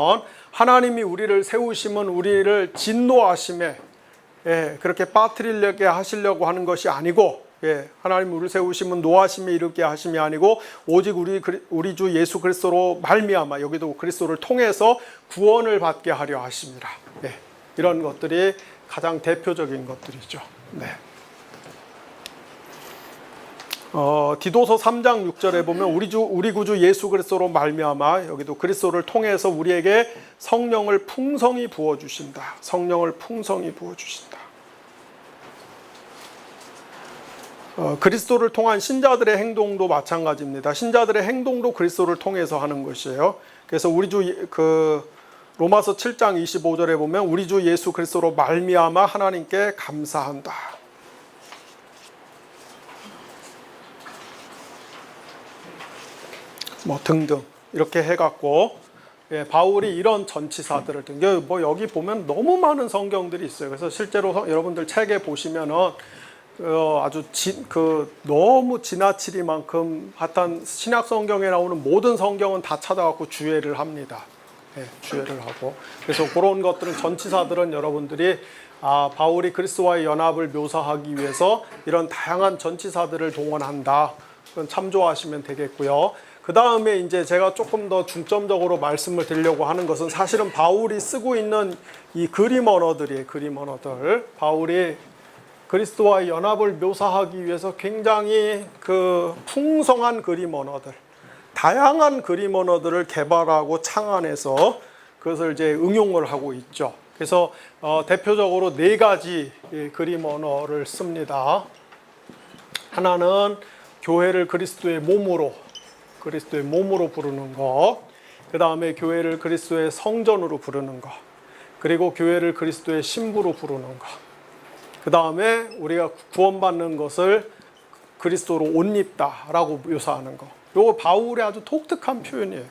하나님이 우리를 세우심은 우리를 진노하심에 그렇게 빠뜨리려게 하시려고 하는 것이 아니고, 하나님 우리를 세우심은 노하심에 이르게 하심이 아니고 오직 우리 주 예수 그리스도로 말미암아, 여기도 그리스도를 통해서 구원을 받게 하려 하심이라. 이런 것들이 가장 대표적인 것들이죠. 디도서 3장 6절에 보면 우리 구주 예수 그리스도로 말미암아, 여기도 그리스도를 통해서 우리에게 성령을 풍성히 부어 주신다. 성령을 풍성히 부어 주신다. 그리스도를 통한 신자들의 행동도 마찬가지입니다. 신자들의 행동도 그리스도를 통해서 하는 것이에요. 그래서 우리 주 로마서 7장 25절에 보면 우리 주 예수 그리스도로 말미암아 하나님께 감사한다. 등등 이렇게 해갖고 바울이 이런 전치사들을 여기 보면 너무 많은 성경들이 있어요. 그래서 실제로 여러분들 책에 보시면은 아주 너무 지나치리만큼 하여튼 신약 성경에 나오는 모든 성경은 다 찾아갖고 주의를 합니다. 주의를 하고. 그래서 그런 것들은 전치사들은 여러분들이 바울이 그리스도와의 연합을 묘사하기 위해서 이런 다양한 전치사들을 동원한다. 그건 참조하시면 되겠고요. 그 다음에 이제 제가 조금 더 중점적으로 말씀을 드리려고 하는 것은 사실은 바울이 쓰고 있는 이 그림 언어들이에요. 그림 언어들. 바울이 그리스도와의 연합을 묘사하기 위해서 굉장히 풍성한 그림 언어들, 다양한 그림 언어들을 개발하고 창안해서 그것을 이제 응용을 하고 있죠. 그래서 대표적으로 4가지 그림 언어를 씁니다. 하나는 교회를 그리스도의 몸으로 부르는 것, 그 다음에 교회를 그리스도의 성전으로 부르는 것, 그리고 교회를 그리스도의 신부로 부르는 것, 그 다음에 우리가 구원받는 것을 그리스도로 옷 입다라고 묘사하는 거. 이거 바울의 아주 독특한 표현이에요.